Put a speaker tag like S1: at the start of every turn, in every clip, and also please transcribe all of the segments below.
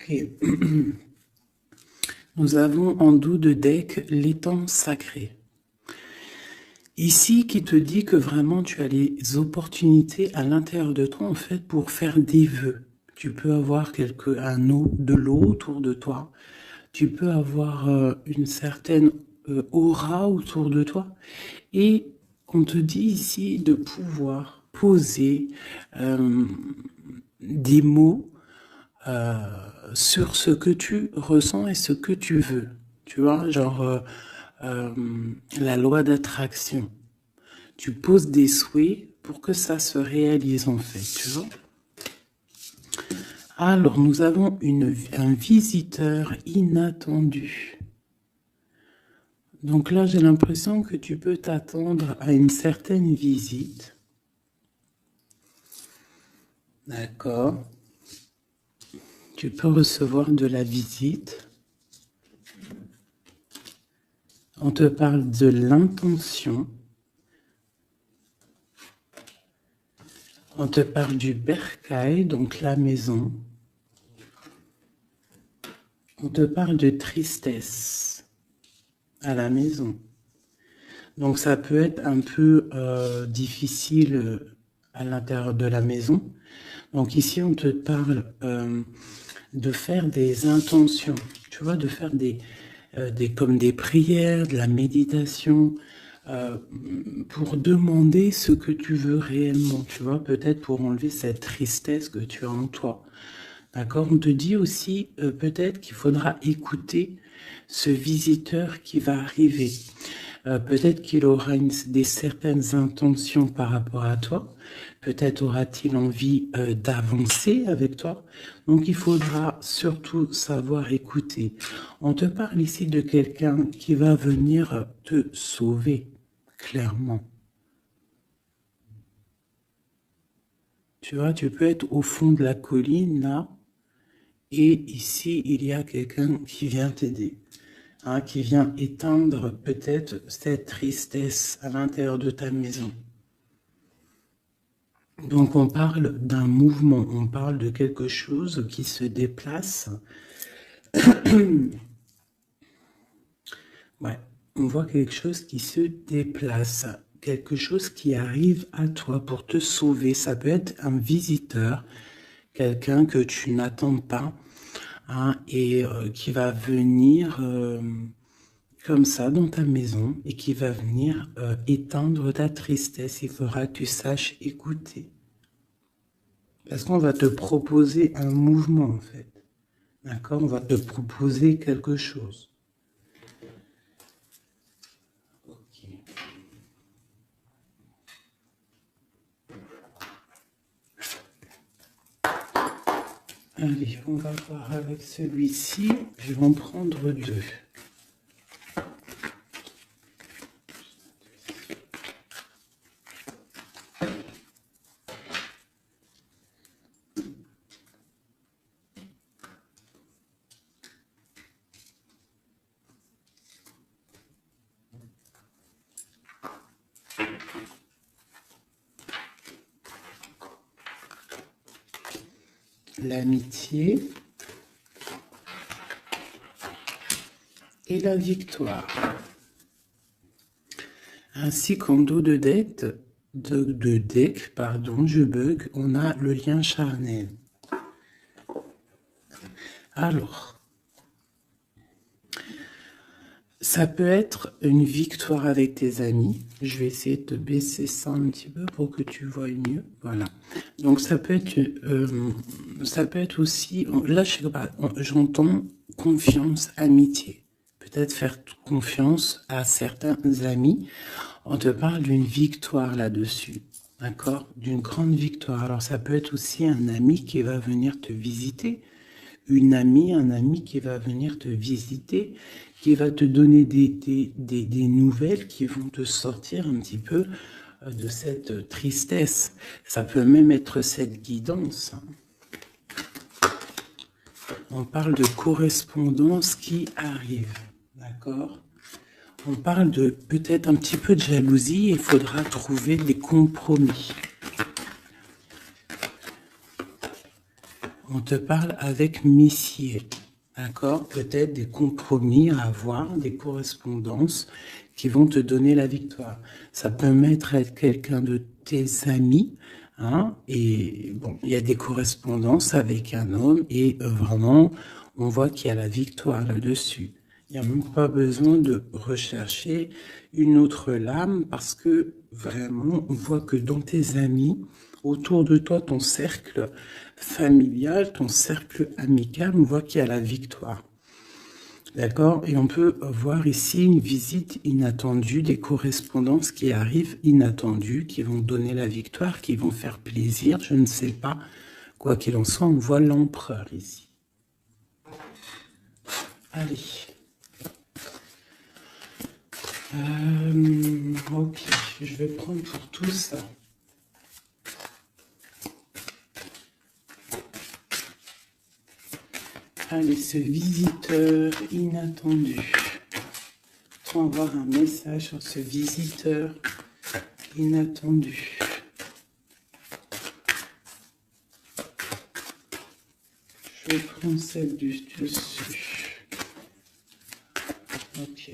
S1: Ok. Nous avons en dos de deck l'étang sacré. Ici, qui te dit que vraiment tu as les opportunités à l'intérieur de toi, en fait, pour faire des vœux. Tu peux avoir de l'eau autour de toi. Tu peux avoir une certaine aura autour de toi. Et on te dit ici de pouvoir poser des mots sur ce que tu ressens et ce que tu veux. Tu vois, genre la loi d'attraction. Tu poses des souhaits pour que ça se réalise en fait, tu vois. Alors, nous avons un visiteur inattendu. Donc là, j'ai l'impression que tu peux t'attendre à une certaine visite. D'accord. Tu peux recevoir de la visite. On te parle de l'intention. On te parle du bercail, donc la maison. On te parle de tristesse à la maison. Donc ça peut être un peu difficile à l'intérieur de la maison. Donc ici, on te parle de faire des intentions, tu vois, de faire comme des prières, de la méditation, pour demander ce que tu veux réellement, tu vois, peut-être pour enlever cette tristesse que tu as en toi. D'accord? On te dit aussi peut-être qu'il faudra écouter ce visiteur qui va arriver. Peut-être qu'il aura certaines intentions par rapport à toi. Peut-être aura-t-il envie d'avancer avec toi. Donc, il faudra surtout savoir écouter. On te parle ici de quelqu'un qui va venir te sauver, clairement. Tu vois, tu peux être au fond de la colline, là, et ici, il y a quelqu'un qui vient t'aider. Hein, qui vient éteindre peut-être cette tristesse à l'intérieur de ta maison. Donc on parle d'un mouvement, on parle de quelque chose qui se déplace. Ouais, on voit quelque chose qui se déplace, quelque chose qui arrive à toi pour te sauver. Ça peut être un visiteur, quelqu'un que tu n'attends pas, hein, et qui va venir comme ça dans ta maison et qui va venir éteindre ta tristesse. Il faudra que tu saches écouter. Parce qu'on va te proposer un mouvement, en fait. D'accord? On va te proposer quelque chose. Ok. Allez, on va voir avec celui-ci. Je vais en prendre deux. L'amitié et la victoire. Ainsi qu'en dos de deck, je bug, on a le lien charnel. Alors, ça peut être une victoire avec tes amis. Je vais essayer de baisser ça un petit peu pour que tu vois mieux. Voilà. Donc ça peut être aussi, là je sais pas, j'entends confiance, amitié. Peut-être faire confiance à certains amis. On te parle d'une victoire là-dessus. D'accord? D'une grande victoire. Alors ça peut être aussi un ami qui va venir te visiter. Un ami qui va venir te visiter, qui va te donner des nouvelles qui vont te sortir un petit peu de cette tristesse. Ça peut même être cette guidance. On parle de correspondance qui arrive, d'accord? On parle de peut-être un petit peu de jalousie, il faudra trouver des compromis. on te parle avec Messier. D'accord? Peut-être des compromis à avoir, des correspondances qui vont te donner la victoire. Ça peut être quelqu'un de tes amis, hein, et bon, il y a des correspondances avec un homme, et vraiment, on voit qu'il y a la victoire là-dessus. Il n'y a même pas besoin de rechercher une autre lame, parce que vraiment, on voit que dans tes amis, autour de toi, ton cercle familial, ton cercle amical, on voit qu'il y a la victoire. D'accord? Et on peut voir ici une visite inattendue, des correspondances qui arrivent inattendues, qui vont donner la victoire, qui vont faire plaisir, je ne sais pas. Quoi qu'il en soit, on voit l'empereur ici. Allez. Ok, je vais prendre pour tout ça. Allez, ce visiteur inattendu. On va avoir un message sur ce visiteur inattendu. Je prends celle du dessus. Ok.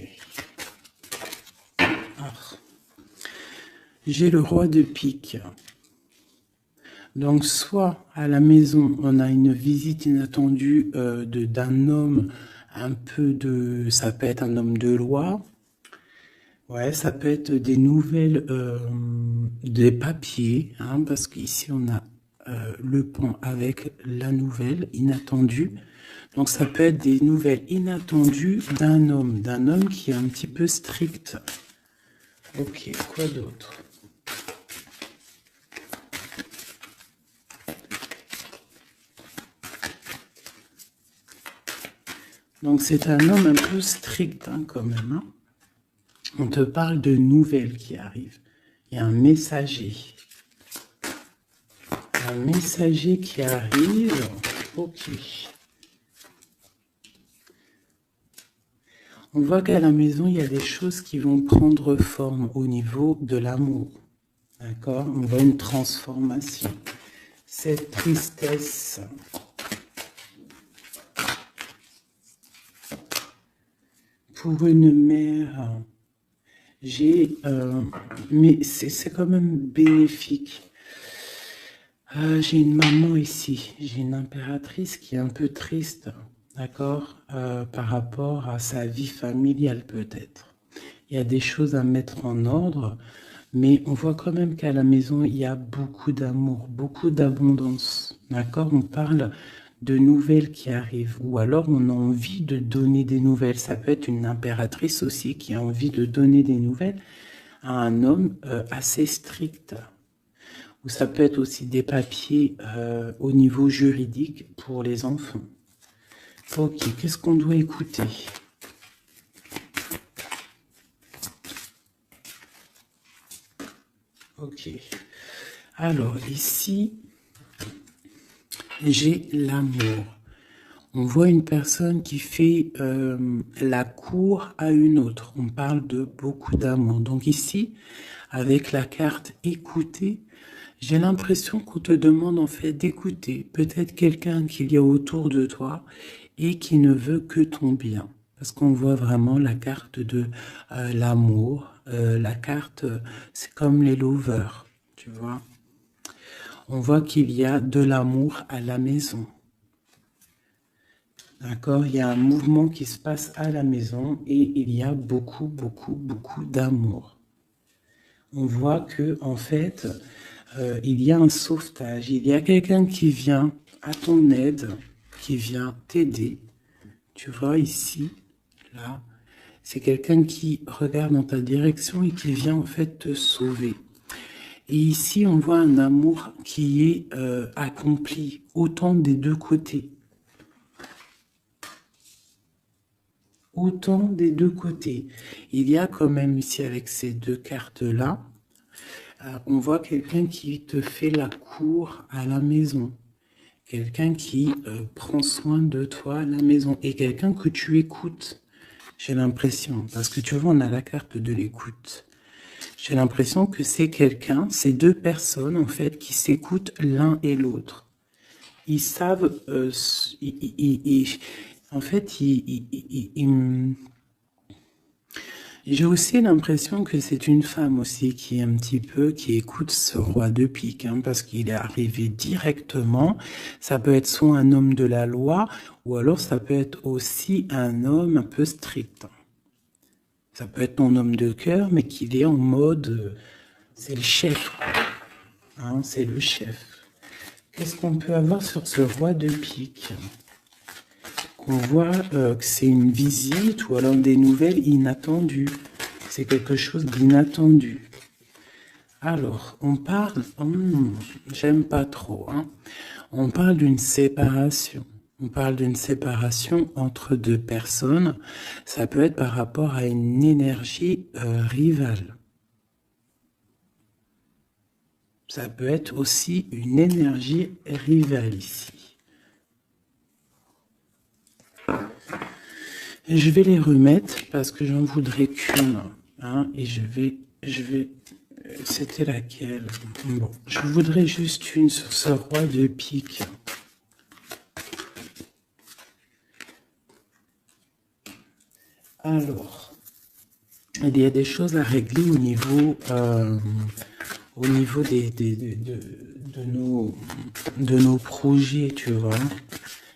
S1: Ah. J'ai le roi de pique. Donc, soit à la maison, on a une visite inattendue d'un homme, un peu de... Ça peut être un homme de loi. Ouais, ça peut être des nouvelles, des papiers, hein, parce qu'ici, on a le pont avec la nouvelle inattendue. Donc, ça peut être des nouvelles inattendues d'un homme qui est un petit peu strict. Ok, quoi d'autre? Donc, c'est un homme un peu strict, hein, quand même. Hein. On te parle de nouvelles qui arrivent. Il y a un messager. Un messager qui arrive. Ok. On voit qu'à la maison, il y a des choses qui vont prendre forme au niveau de l'amour. D'accord? On voit une transformation. Cette tristesse... Pour une mère, mais c'est quand même bénéfique. J'ai une maman ici, j'ai une impératrice qui est un peu triste, d'accord, par rapport à sa vie familiale peut-être. Il y a des choses à mettre en ordre, mais on voit quand même qu'à la maison, il y a beaucoup d'amour, beaucoup d'abondance, d'accord? On parle de nouvelles qui arrivent, ou alors on a envie de donner des nouvelles. Ça peut être une impératrice aussi qui a envie de donner des nouvelles à un homme assez strict. Ou ça peut être aussi des papiers au niveau juridique pour les enfants. Ok, qu'est-ce qu'on doit écouter? Ok. Alors, ici... J'ai l'amour. On voit une personne qui fait la cour à une autre. On parle de beaucoup d'amour. Donc ici, avec la carte écouter, j'ai l'impression qu'on te demande en fait d'écouter peut-être quelqu'un qu'il y a autour de toi et qui ne veut que ton bien. Parce qu'on voit vraiment la carte de l'amour. La carte, c'est comme les lovers, tu vois. On voit qu'il y a de l'amour à la maison. D'accord? Il y a un mouvement qui se passe à la maison et il y a beaucoup, beaucoup, beaucoup d'amour. On voit que, en fait, il y a un sauvetage. Il y a quelqu'un qui vient à ton aide, qui vient t'aider. Tu vois ici, là, c'est quelqu'un qui regarde dans ta direction et qui vient en fait te sauver. Et ici, on voit un amour qui est accompli, autant des deux côtés. Autant des deux côtés. Il y a quand même ici, avec ces deux cartes-là, on voit quelqu'un qui te fait la cour à la maison. Quelqu'un qui prend soin de toi à la maison. Et quelqu'un que tu écoutes, j'ai l'impression. Parce que tu vois, on a la carte de l'écoute. J'ai l'impression que c'est quelqu'un, c'est deux personnes en fait qui s'écoutent l'un et l'autre. ils savent, en fait, j'ai aussi l'impression que c'est une femme aussi qui est un petit peu, qui écoute ce roi de pique, hein, parce qu'il est arrivé directement. Ça peut être soit un homme de la loi, ou alors ça peut être aussi un homme un peu strict. Ça peut être ton homme de cœur, mais qu'il est en mode, c'est le chef, hein, c'est le chef. Qu'est-ce qu'on peut avoir sur ce roi de pique? Qu'on voit que c'est une visite ou alors des nouvelles inattendues. C'est quelque chose d'inattendu. Alors, on parle... j'aime pas trop. Hein. On parle d'une séparation. On parle d'une séparation entre deux personnes. Ça peut être par rapport à une énergie rivale. Ça peut être aussi une énergie rivale ici. Et je vais les remettre parce que j'en voudrais qu'une. Hein, et je vais... C'était laquelle? Bon, je voudrais juste une sur ce roi de pique. Alors, il y a des choses à régler au niveau de nos projets, tu vois.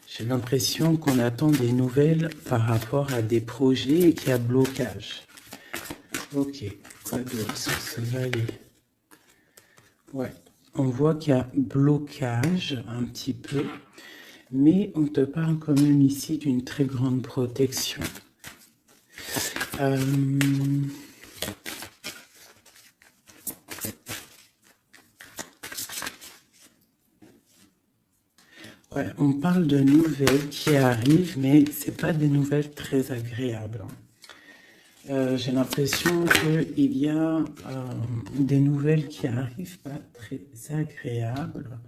S1: J'ai l'impression qu'on attend des nouvelles par rapport à des projets et qu'il y a blocage. Ok, quoi d'autre sur ce valet? Ouais, on voit qu'il y a blocage un petit peu, mais on te parle quand même ici d'une très grande protection. Ouais, on parle de nouvelles qui arrivent, mais c'est pas des nouvelles très agréables. J'ai l'impression qu'il y a des nouvelles qui arrivent pas très agréables,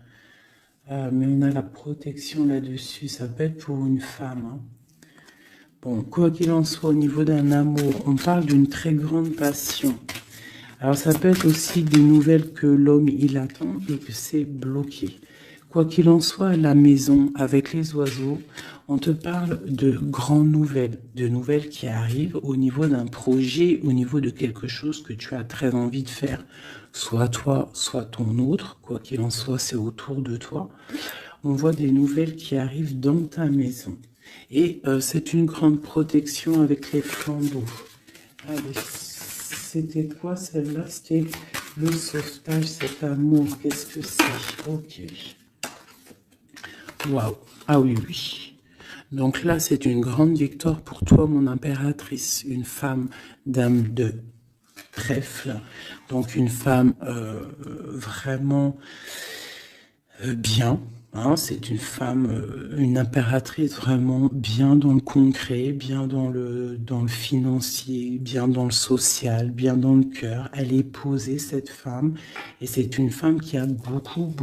S1: mais on a la protection là-dessus. Ça peut être pour une femme. Hein. Bon, quoi qu'il en soit, au niveau d'un amour, on parle d'une très grande passion. Alors ça peut être aussi des nouvelles que l'homme il attend et que c'est bloqué. Quoi qu'il en soit, à la maison, avec les oiseaux, on te parle de grandes nouvelles, de nouvelles qui arrivent au niveau d'un projet, au niveau de quelque chose que tu as très envie de faire. Soit toi, soit ton autre, quoi qu'il en soit, c'est autour de toi. On voit des nouvelles qui arrivent dans ta maison. Et c'est une grande protection avec les flambeaux. Allez, c'était quoi celle-là? C'était le sauvetage, cet amour. Qu'est-ce que c'est? Ok. Waouh. Ah oui, oui. Donc là, c'est une grande victoire pour toi, mon impératrice. Une femme dame de trèfle. Donc une femme vraiment bien. Hein, c'est une femme, une impératrice vraiment bien dans le concret, bien dans le financier, bien dans le social, bien dans le cœur. Elle est posée, cette femme, et c'est une femme qui a beaucoup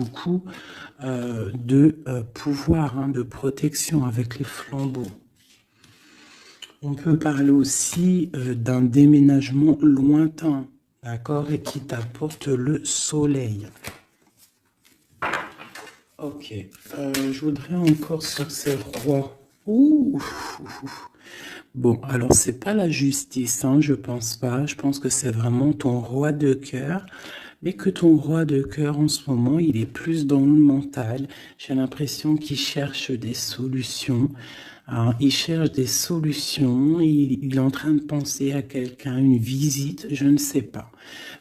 S1: de pouvoir, hein, de protection avec les flambeaux. On peut parler aussi d'un déménagement lointain, d'accord, et qui t'apporte le soleil. Ok, je voudrais encore sur ces rois. Ouh. Bon, alors c'est pas la justice, hein, je pense pas. Je pense que c'est vraiment ton roi de cœur. Mais que ton roi de cœur en ce moment, il est plus dans le mental. J'ai l'impression qu'il cherche des solutions. Hein, il cherche des solutions. Il est en train de penser à quelqu'un, une visite, je ne sais pas.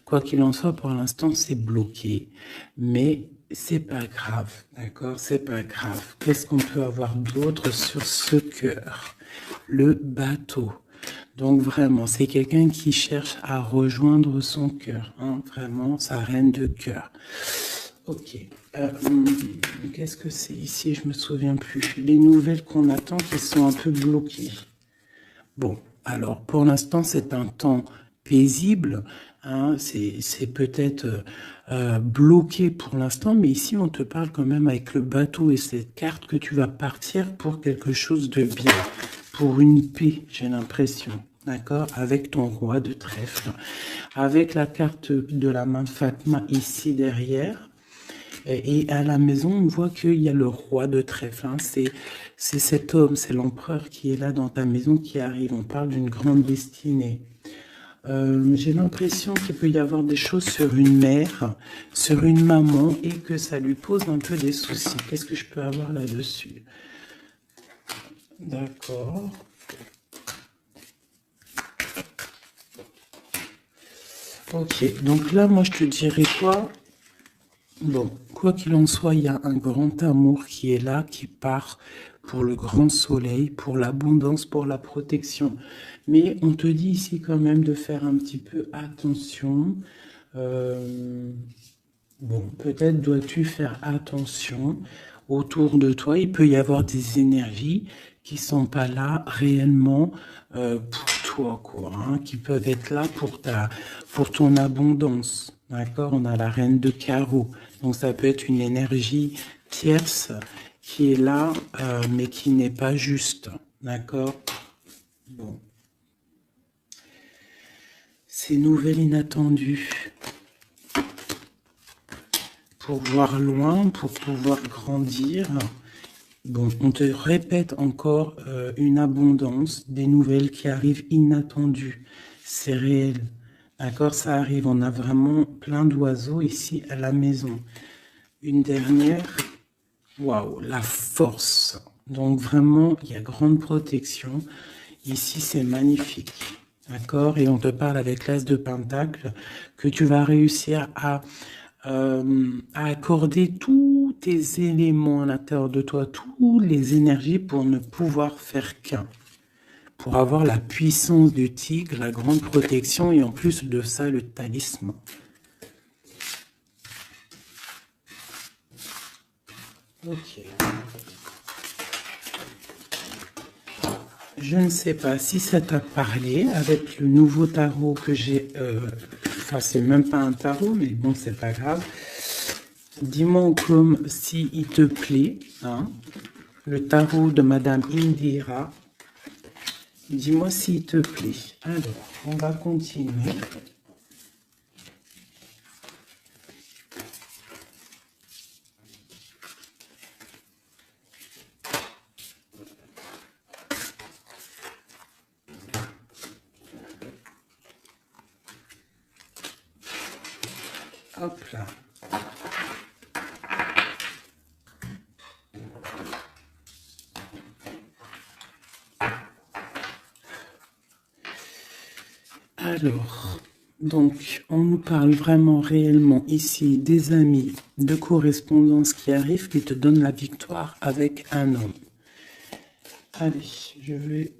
S1: Quoi qu'il en soit, pour l'instant, c'est bloqué. Mais c'est pas grave, d'accord? C'est pas grave. Qu'est-ce qu'on peut avoir d'autre sur ce cœur? Le bateau. Donc vraiment, c'est quelqu'un qui cherche à rejoindre son cœur. Hein? Vraiment, sa reine de cœur. Ok. Qu'est-ce que c'est ici? Je me souviens plus. Les nouvelles qu'on attend qui sont un peu bloquées. Bon, alors pour l'instant, c'est un temps paisible. Hein, c'est peut-être bloqué pour l'instant, mais ici on te parle quand même avec le bateau et cette carte que tu vas partir pour quelque chose de bien, pour une paix, j'ai l'impression, d'accord, avec ton roi de trèfle, avec la carte de la main Fatma ici derrière, Et à la maison, on voit qu'il y a le roi de trèfle. Hein. C'est cet homme, c'est l'empereur qui est là dans ta maison qui arrive. On parle d'une grande destinée. J'ai l'impression qu'il peut y avoir des choses sur une mère, sur une maman, et que ça lui pose un peu des soucis. Qu'est-ce que je peux avoir là-dessus? D'accord. Ok, donc là, moi, je te dirais quoi? Bon, quoi qu'il en soit, il y a un grand amour qui est là, qui part pour le grand soleil, pour l'abondance, pour la protection. Mais on te dit ici quand même de faire un petit peu attention. Bon, peut-être dois-tu faire attention autour de toi. Il peut y avoir des énergies qui sont pas là réellement pour toi, quoi, hein, qui peuvent être là pour ton abondance. D'accord? On a la reine de carreau. Donc ça peut être une énergie tierce qui est là, mais qui n'est pas juste. D'accord? Bon. Ces nouvelles inattendues. Pour voir loin, pour pouvoir grandir. Bon, on te répète encore une abondance, des nouvelles qui arrivent inattendues. C'est réel. D'accord, ça arrive. On a vraiment plein d'oiseaux ici à la maison. Une dernière. Waouh, la force. Donc vraiment, il y a grande protection. Ici, c'est magnifique. D'accord? Et on te parle avec l'As de Pentacle que tu vas réussir à accorder tous tes éléments à l'intérieur de toi, toutes les énergies pour ne pouvoir faire qu'un. Pour avoir la puissance du tigre, la grande protection et en plus de ça, le talisman. Ok. Je ne sais pas si ça t'a parlé avec le nouveau tarot que j'ai. Enfin, c'est même pas un tarot, mais bon, c'est pas grave. Dis-moi comme si il te plaît, hein, le tarot de Madame Indira. Dis-moi s'il te plaît. Alors, on va continuer. Hop là. Alors, donc, on nous parle vraiment réellement ici des amis de correspondance qui arrivent, qui te donnent la victoire avec un homme. Allez, je vais...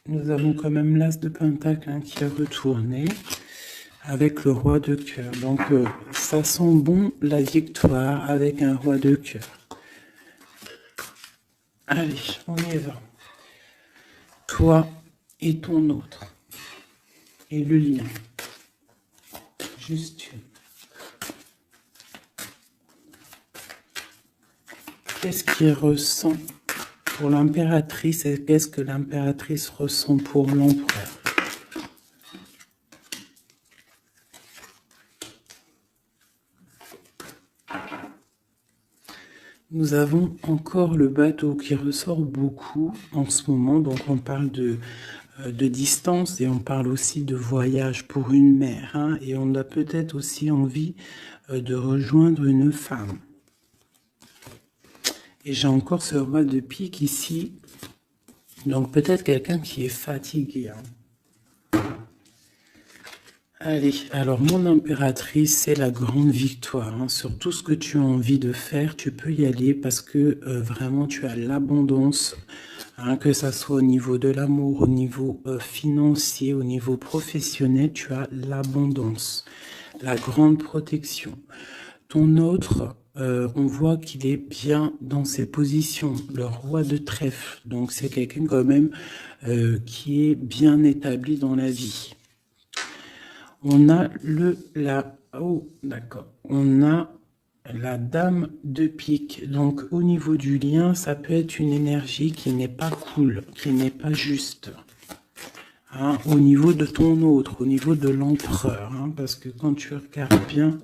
S1: Nous avons quand même l'As de Pentacle hein, qui est retourné avec le roi de cœur. Donc, ça sent bon la victoire avec un roi de cœur. Allez, on y va. Toi et ton autre. Et le lien. Juste une. Qu'est-ce qu'il ressent pour l'impératrice et qu'est-ce que l'impératrice ressent pour l'empereur? Nous avons encore le bateau qui ressort beaucoup en ce moment, donc on parle de distance et on parle aussi de voyage pour une mère, hein, et on a peut-être aussi envie de rejoindre une femme. Et j'ai encore ce roi de pique ici, donc peut-être quelqu'un qui est fatigué. Hein. Allez, alors mon impératrice, c'est la grande victoire. Hein. Sur tout ce que tu as envie de faire, tu peux y aller parce que vraiment tu as l'abondance, hein, que ça soit au niveau de l'amour, au niveau financier, au niveau professionnel, tu as l'abondance, la grande protection. Ton autre, on voit qu'il est bien dans ses positions, le roi de trèfle. Donc c'est quelqu'un quand même qui est bien établi dans la vie. On a on a la dame de pique. Donc, au niveau du lien, ça peut être une énergie qui n'est pas cool, qui n'est pas juste. Hein, au niveau de ton autre, au niveau de l'empereur. Hein, parce que quand tu regardes bien,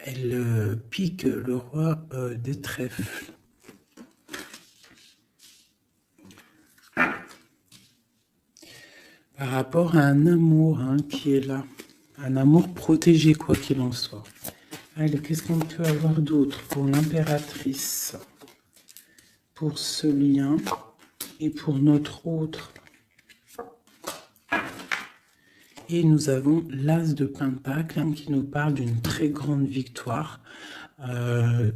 S1: elle pique le roi des trèfles. Par rapport à un amour qui est là. Un amour protégé, quoi qu'il en soit. Allez, qu'est-ce qu'on peut avoir d'autre pour l'impératrice? Pour ce lien et pour notre autre. Et nous avons l'As de Pentacle qui nous parle d'une très grande victoire,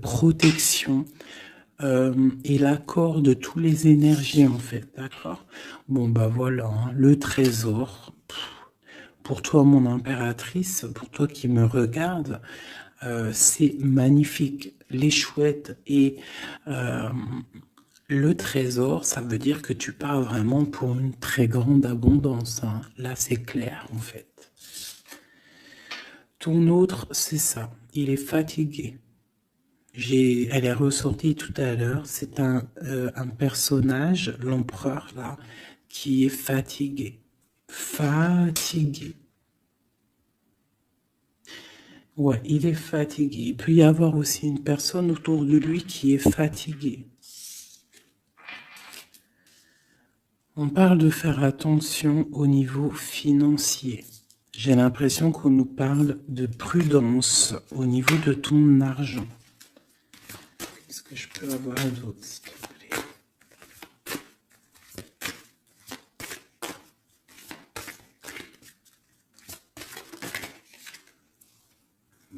S1: protection et l'accord de toutes les énergies en fait, d'accord? Bon bah voilà, le trésor. Pour toi mon impératrice, pour toi qui me regarde, c'est magnifique. Les chouettes et le trésor, ça veut dire que tu pars vraiment pour une très grande abondance. Là, c'est clair, en fait. Ton autre, c'est ça. Il est fatigué. Elle est ressortie tout à l'heure. C'est un personnage, l'empereur, là, qui est fatigué. Fatigué. Ouais, il est fatigué. Il peut y avoir aussi une personne autour de lui qui est fatiguée. On parle de faire attention au niveau financier. J'ai l'impression qu'on nous parle de prudence au niveau de ton argent. Qu'est-ce que je peux avoir d'autre, s'il te plaît?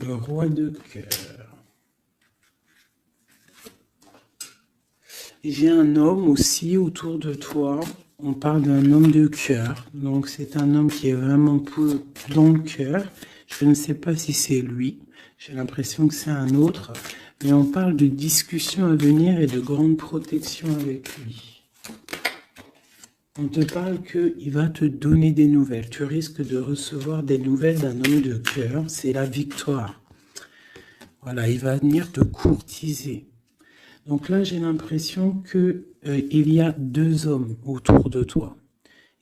S1: Le roi de cœur. J'ai un homme aussi autour de toi. On parle d'un homme de cœur. Donc c'est un homme qui est vraiment dans le cœur. Je ne sais pas si c'est lui. J'ai l'impression que c'est un autre. Mais on parle de discussions à venir et de grande protection avec lui. On te parle qu'il va te donner des nouvelles. Tu risques de recevoir des nouvelles d'un homme de cœur. C'est la victoire. Voilà, il va venir te courtiser. Donc là, j'ai l'impression qu'il y a deux hommes autour de toi.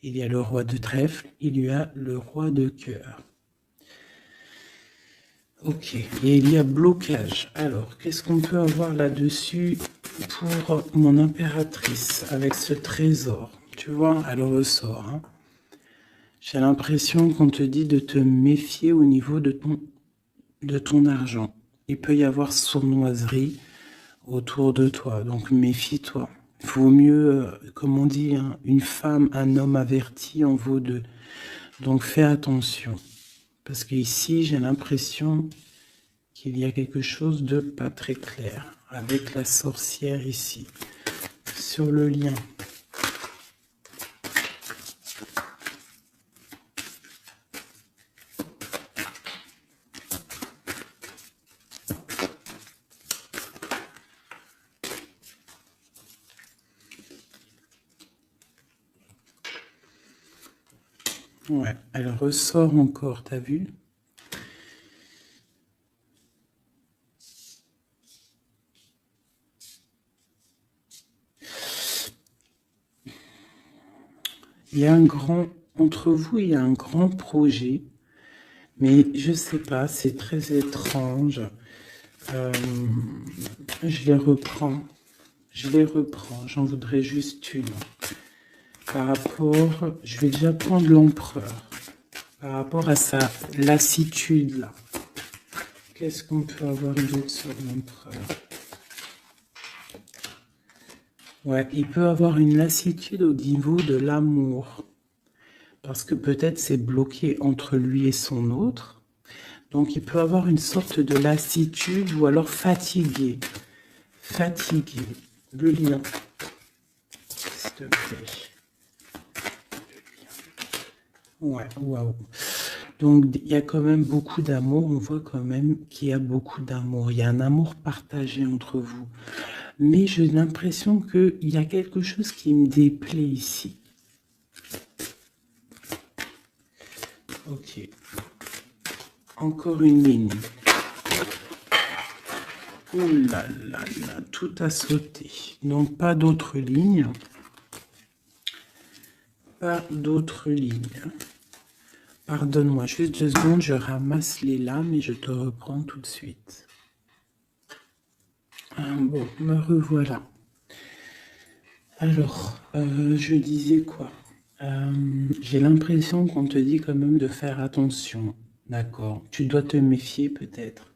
S1: Il y a le roi de trèfle, il y a le roi de cœur. Ok, et il y a blocage. Alors, qu'est-ce qu'on peut avoir là-dessus pour mon impératrice avec ce trésor? Tu vois, elle ressort. J'ai l'impression qu'on te dit de te méfier au niveau de ton argent. Il peut y avoir sournoiserie autour de toi, donc méfie-toi. Il vaut mieux, comme on dit, une femme, un homme averti en vaut deux. Donc fais attention. Parce qu'ici, j'ai l'impression qu'il y a quelque chose de pas très clair. Avec la sorcière ici. Sur le lien. Ouais, elle ressort encore, t'as vu? Il y a entre vous, il y a un grand projet, mais je sais pas, c'est très étrange. Je les reprends, j'en voudrais juste une. Par rapport, je vais déjà prendre l'empereur. Par rapport à sa lassitude là. Qu'est-ce qu'on peut avoir d'autre sur l'empereur? Ouais, il peut avoir une lassitude au niveau de l'amour. Parce que peut-être c'est bloqué entre lui et son autre. Donc il peut avoir une sorte de lassitude ou alors fatigué. Fatigué. Le lien. S'il te plaît. Ouais, waouh. Donc, il y a quand même beaucoup d'amour. On voit quand même qu'il y a beaucoup d'amour. Il y a un amour partagé entre vous. Mais j'ai l'impression qu'il y a quelque chose qui me déplaît ici. Ok. Encore une ligne. Oh là là là, tout a sauté. Donc, pas d'autres lignes. Pas d'autres lignes. Pardonne-moi, juste 2 secondes, je ramasse les lames et je te reprends tout de suite. Bon, me revoilà. Alors, je disais quoi? J'ai l'impression qu'on te dit quand même de faire attention, d'accord? Tu dois te méfier peut-être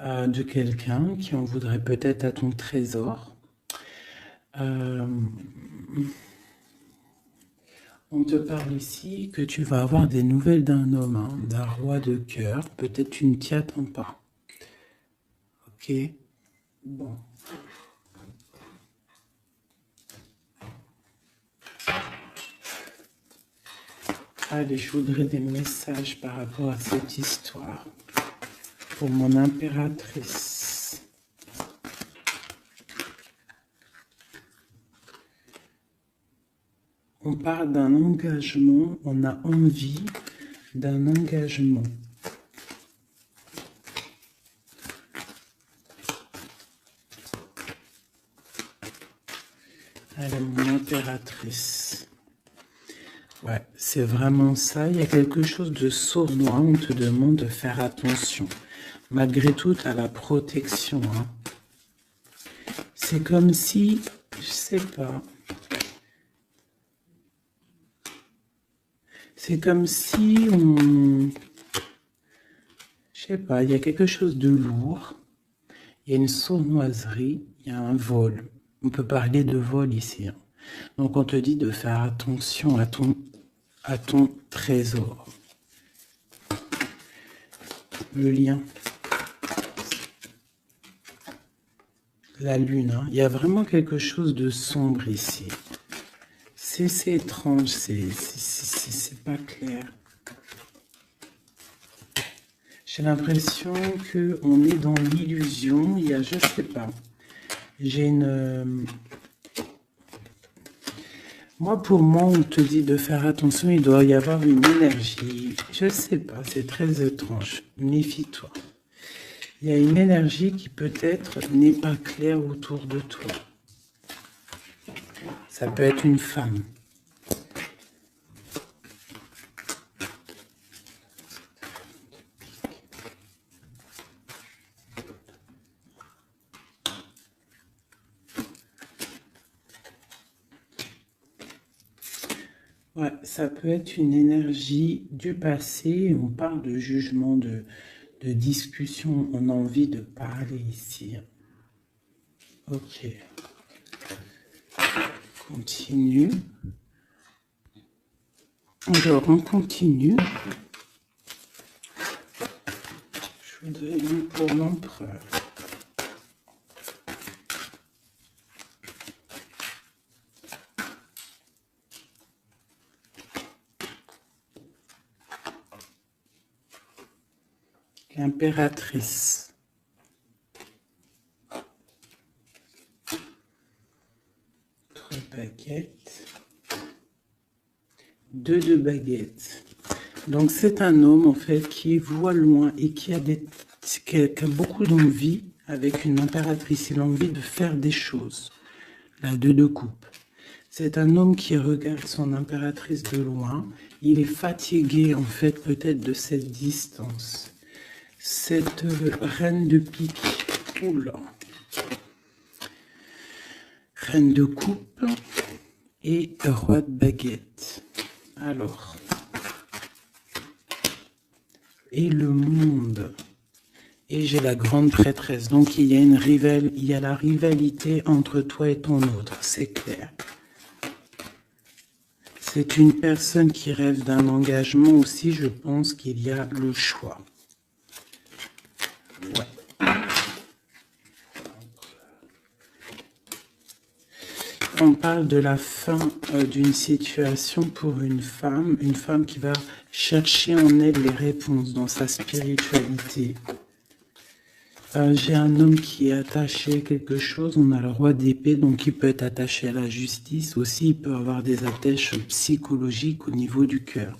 S1: de quelqu'un qui en voudrait peut-être à ton trésor. On te parle ici que tu vas avoir des nouvelles d'un homme, hein, d'un roi de cœur. Peut-être tu ne t'y attends pas. Ok? Bon. Allez, je voudrais des messages par rapport à cette histoire. Pour mon impératrice. On parle d'un engagement, on a envie d'un engagement. Allez, mon impératrice. Ouais, c'est vraiment ça. Il y a quelque chose de sournois. On te demande de faire attention. Malgré tout, tu as la protection. Hein. C'est comme si, je sais pas. C'est comme si on... Je sais pas, il y a quelque chose de lourd. Il y a une sournoiserie, il y a un vol. On peut parler de vol ici. Hein. Donc on te dit de faire attention à ton trésor. Le lien. La lune. Hein. Il y a vraiment quelque chose de sombre ici. C'est étrange, c'est pas clair. J'ai l'impression qu'on est dans l'illusion. Il y a, je sais pas. J'ai une... Pour moi, on te dit de faire attention. Il doit y avoir une énergie. Je sais pas, c'est très étrange. Méfie-toi. Il y a une énergie qui peut-être n'est pas claire autour de toi. Ça peut être une femme. Ouais, ça peut être une énergie du passé. On parle de jugement, de discussion. On a envie de parler ici. Ok. Continue. Alors, on continue. Je voudrais une pour l'empereur. L'impératrice. 3 baguettes. 2 de baguettes. Donc c'est un homme en fait qui voit loin et qui a beaucoup d'envie avec une impératrice. Il a envie de faire des choses. La 2 de coupe. C'est un homme qui regarde son impératrice de loin. Il est fatigué en fait peut-être de cette distance. Cette reine de pique. Oula. Reine de coupe et roi de baguette. Alors. Et le monde. Et j'ai la grande prêtresse. Donc il y a la rivalité entre toi et ton autre, c'est clair. C'est une personne qui rêve d'un engagement aussi, je pense qu'il y a le choix. Ouais. On parle de la fin d'une situation pour une femme qui va chercher en elle les réponses dans sa spiritualité. J'ai un homme qui est attaché à quelque chose, on a le roi d'épée, donc il peut être attaché à la justice, aussi il peut avoir des attaches psychologiques au niveau du cœur.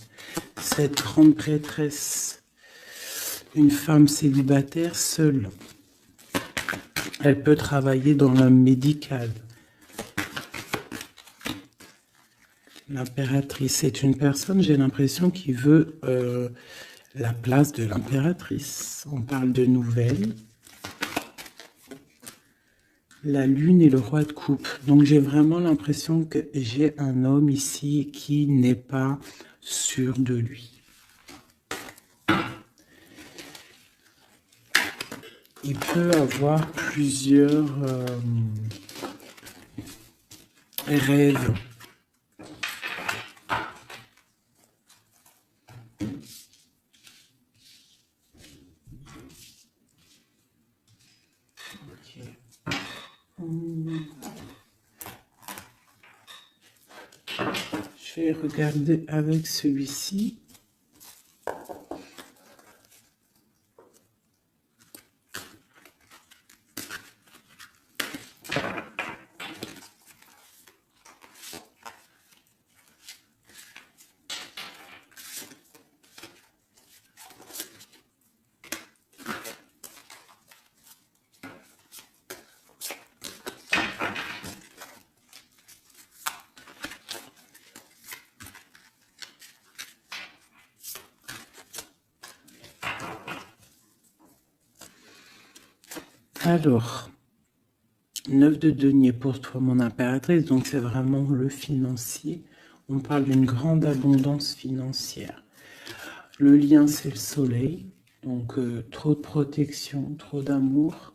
S1: Cette grande prêtresse, une femme célibataire seule, elle peut travailler dans le médical. L'impératrice, c'est une personne, j'ai l'impression, qui veut la place de l'impératrice. On parle de nouvelles. La lune et le roi de coupe. Donc j'ai vraiment l'impression que j'ai un homme ici qui n'est pas sûr de lui. Il peut avoir plusieurs rêves. Je vais regarder avec celui-ci. Alors, 9 de denier pour toi, mon impératrice, donc c'est vraiment le financier. On parle d'une grande abondance financière. Le lien, c'est le soleil, donc trop de protection, trop d'amour.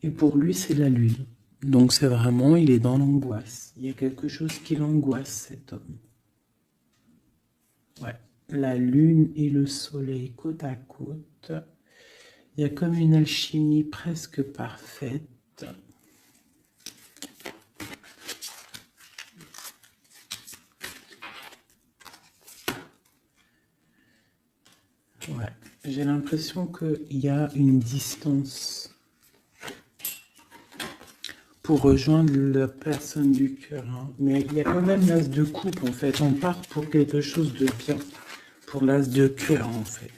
S1: Et pour lui, c'est la lune. Donc c'est vraiment, il est dans l'angoisse. Il y a quelque chose qui l'angoisse, cet homme. Ouais, la lune et le soleil côte à côte. Il y a comme une alchimie presque parfaite. Ouais, j'ai l'impression qu'il y a une distance pour rejoindre la personne du cœur. Hein. Mais il y a quand même l'as de coupe, en fait. On part pour quelque chose de bien. Pour l'as de cœur, en fait.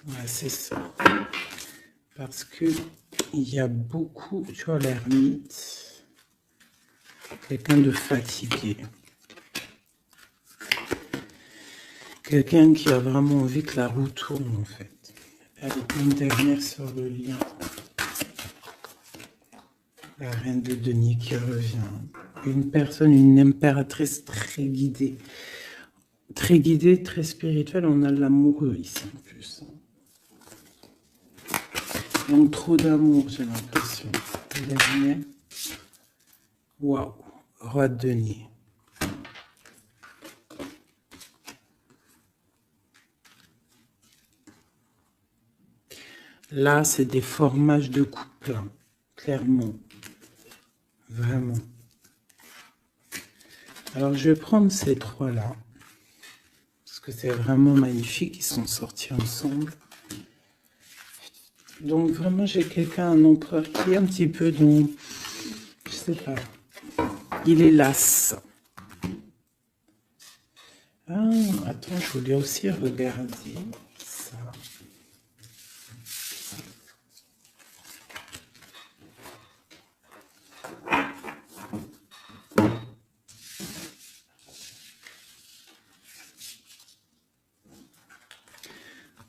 S1: Ouais, c'est ça. Parce que il y a beaucoup, tu vois, l'ermite, quelqu'un de fatigué. Quelqu'un qui a vraiment envie que la roue tourne, en fait. Allez, une dernière sur le lien. La reine de denier qui revient. Une personne, une impératrice très guidée. Très guidée, très spirituelle. On a l'amoureux ici, en plus. Donc, trop d'amour, j'ai l'impression. Dernier. Waouh. Roi de denier. Là, c'est des formages de couple, hein, clairement. Vraiment. Alors, je vais prendre ces trois-là. Parce que c'est vraiment magnifique. Ils sont sortis ensemble. Donc, vraiment, j'ai quelqu'un, un empereur qui est un petit peu dans... Je sais pas. Il est las. Ah, attends, je voulais aussi regarder ça.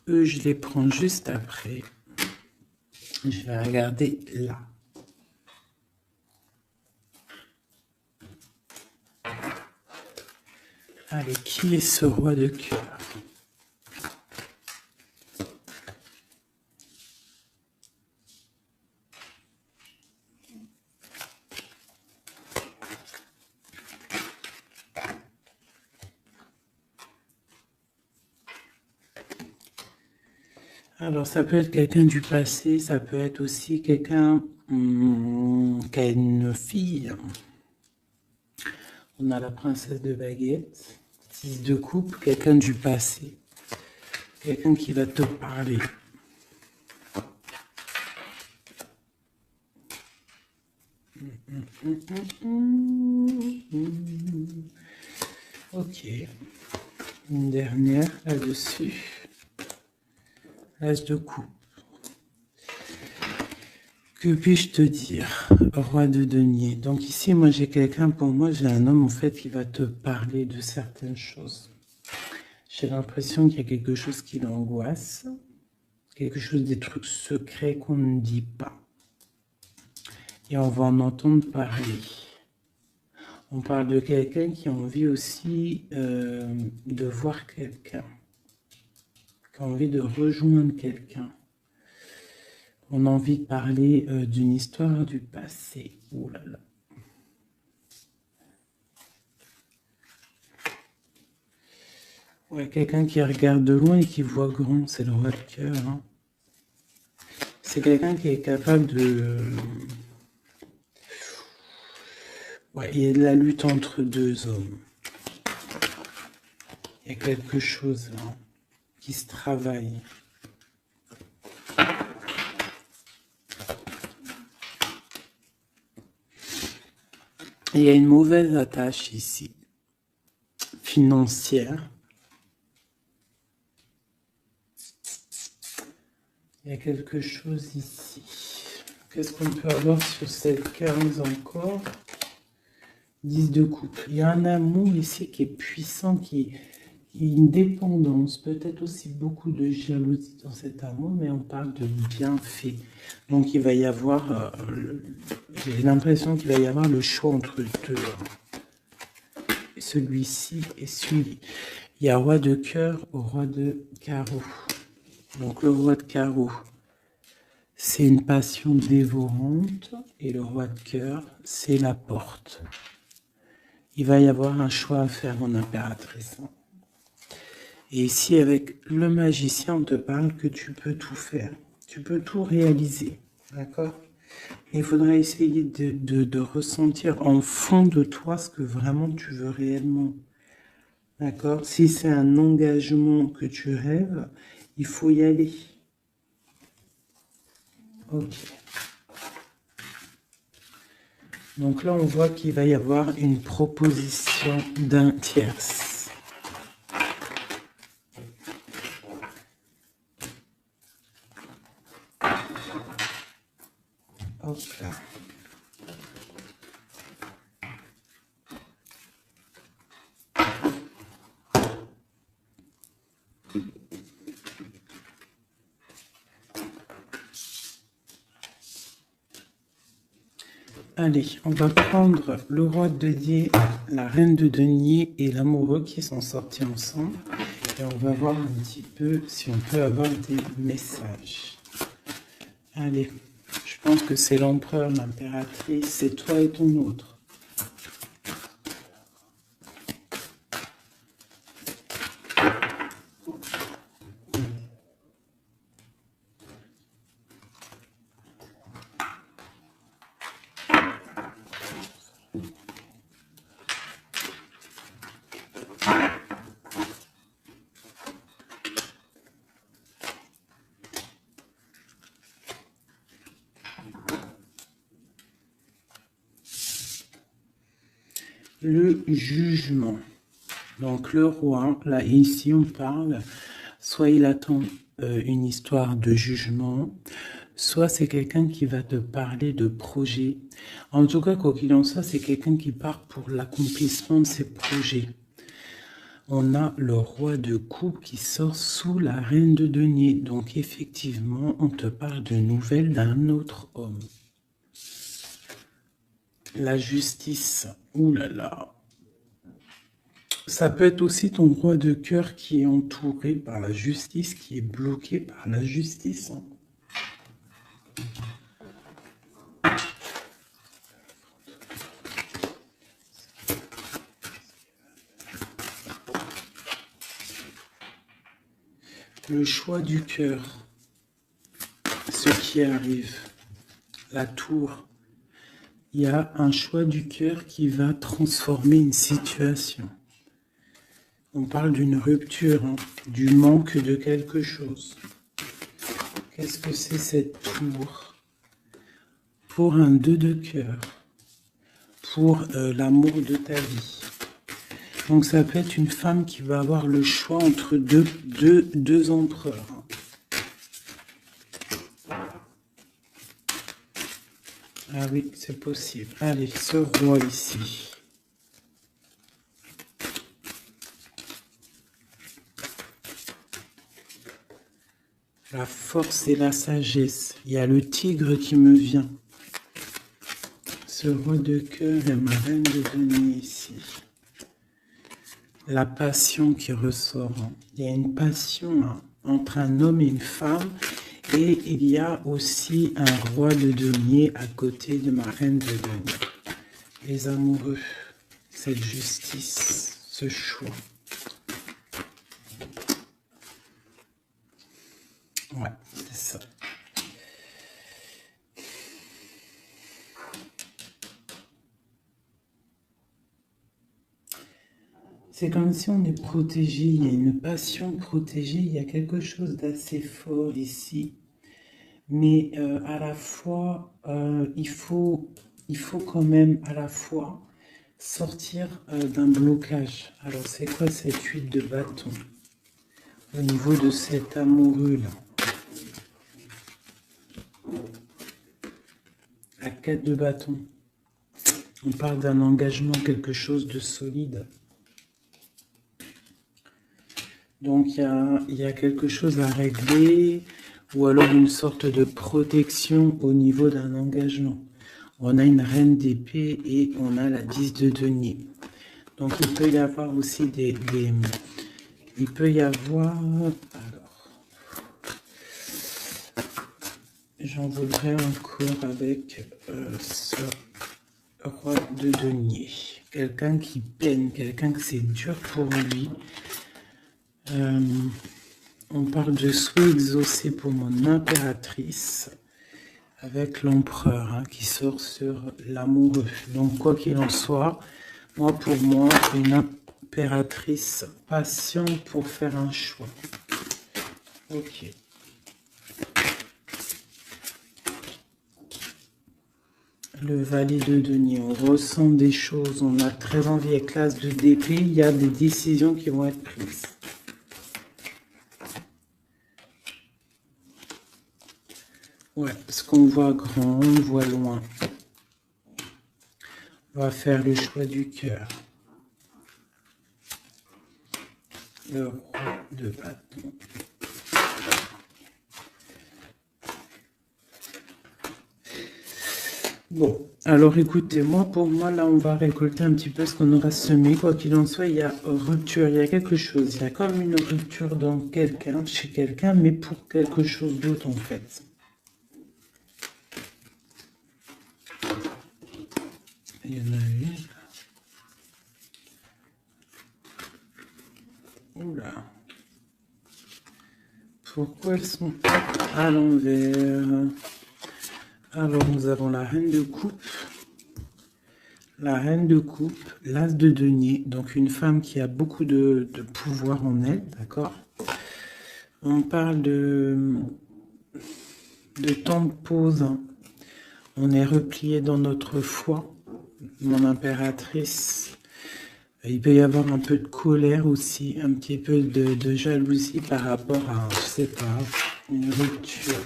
S1: Eux, je les prends juste après. Je vais regarder là. Allez, qui est ce roi de cœur? Alors, ça peut être quelqu'un du passé, ça peut être aussi quelqu'un qui a une fille. On a la princesse de baguette, 6 de coupe, quelqu'un du passé, quelqu'un qui va te parler. Ok, une dernière là-dessus. L'as de coupe. Que puis-je te dire, roi de denier? Donc ici, moi j'ai quelqu'un, pour moi j'ai un homme en fait qui va te parler de certaines choses. J'ai l'impression qu'il y a quelque chose qui l'angoisse, quelque chose, des trucs secrets qu'on ne dit pas. Et on va en entendre parler. On parle de quelqu'un qui a envie aussi de voir quelqu'un, qui a envie de rejoindre quelqu'un. On a envie de parler d'une histoire du passé. Ouh là là. Ouais, quelqu'un qui regarde de loin et qui voit grand, c'est le roi de cœur. Hein. C'est quelqu'un qui est capable de... Ouais, il y a de la lutte entre deux hommes. Il y a quelque chose là qui se travaille. Il y a une mauvaise attache ici, financière. Il y a quelque chose ici. Qu'est-ce qu'on peut avoir sur cette case encore? 10 de coupe. Il y a un amour ici qui est puissant, qui une dépendance, peut-être aussi beaucoup de jalousie dans cet amour, mais on parle de bienfait. Donc il va y avoir, j'ai l'impression qu'il va y avoir le choix entre deux. Celui-ci et celui. Il y a roi de cœur au roi de carreau. Donc le roi de carreau, c'est une passion dévorante, et le roi de cœur, c'est la porte. Il va y avoir un choix à faire en impératrice. Et ici, avec le magicien, on te parle que tu peux tout faire. Tu peux tout réaliser. D'accord? Il faudra essayer de ressentir en fond de toi ce que vraiment tu veux réellement. D'accord? Si c'est un engagement que tu rêves, il faut y aller. Ok. Donc là, on voit qu'il va y avoir une proposition d'un tierce. Hop là. Allez, on va prendre le roi de denier, la reine de denier et l'amoureux qui sont sortis ensemble. Et on va voir un petit peu si on peut avoir des messages. Allez, je pense que c'est l'empereur, l'impératrice, c'est toi et ton autre. Le jugement. Donc le roi, là ici on parle, soit il attend une histoire de jugement, soit c'est quelqu'un qui va te parler de projet. En tout cas, quoi qu'il en soit, c'est quelqu'un qui part pour l'accomplissement de ses projets. On a le roi de coupe qui sort sous la reine de denier. Donc effectivement, on te parle de nouvelles d'un autre homme. La justice, ouh là là. Ça peut être aussi ton roi de cœur qui est entouré par la justice, qui est bloqué par la justice. Le choix du cœur, ce qui arrive, la tour. Il y a un choix du cœur qui va transformer une situation. On parle d'une rupture, hein, du manque de quelque chose. Qu'est-ce que c'est cette tour? Pour un 2 de cœur, pour l'amour de ta vie. Donc ça peut être une femme qui va avoir le choix entre deux empereurs. Ah oui, c'est possible. Allez, ce roi ici. La force et la sagesse. Il y a le tigre qui me vient. Ce roi de cœur et ma reine de denier ici. La passion qui ressort. Il y a une passion entre un homme et une femme. Et il y a aussi un roi de denier à côté de ma reine de denier. Les amoureux, cette justice, ce choix. Ouais, c'est ça. C'est comme si on est protégé, il y a une passion protégée, il y a quelque chose d'assez fort ici. Mais à la fois, il faut quand même à la fois sortir d'un blocage. Alors c'est quoi cette huile de bâton au niveau de cet amoureux-là? La 4 de bâton. On parle d'un engagement, quelque chose de solide. Donc il y a quelque chose à régler, ou alors une sorte de protection au niveau d'un engagement. On a une reine d'épée et on a la 10 de denier. Donc il peut y avoir aussi il peut y avoir... Alors, j'en voudrais encore avec ce roi de denier. Quelqu'un qui peine, quelqu'un que c'est dur pour lui. On parle de souhait exaucé pour mon impératrice avec l'empereur qui sort sur l'amoureux. Donc quoi qu'il en soit, pour moi, une impératrice patiente pour faire un choix. Ok. Le valet de denier, on ressent des choses, on a très envie avec l'as de d'épée, il y a des décisions qui vont être prises. Ouais, parce qu'on voit grand, on voit loin. On va faire le choix du cœur. Le roi de bâton. Bon, alors écoutez, pour moi, là, on va récolter un petit peu ce qu'on aura semé. Quoi qu'il en soit, il y a rupture, il y a quelque chose. Il y a comme une rupture dans quelqu'un, chez quelqu'un, mais pour quelque chose d'autre, en fait. Il y en a une. Oula. Pourquoi elles sont à l'envers? Alors, nous avons la reine de coupe. La reine de coupe, l'as de denier, donc une femme qui a beaucoup de pouvoir en elle, d'accord? On parle de temps de pause. On est replié dans notre foi. Mon impératrice. Il peut y avoir un peu de colère aussi, un petit peu de jalousie par rapport à, je sais pas, une rupture.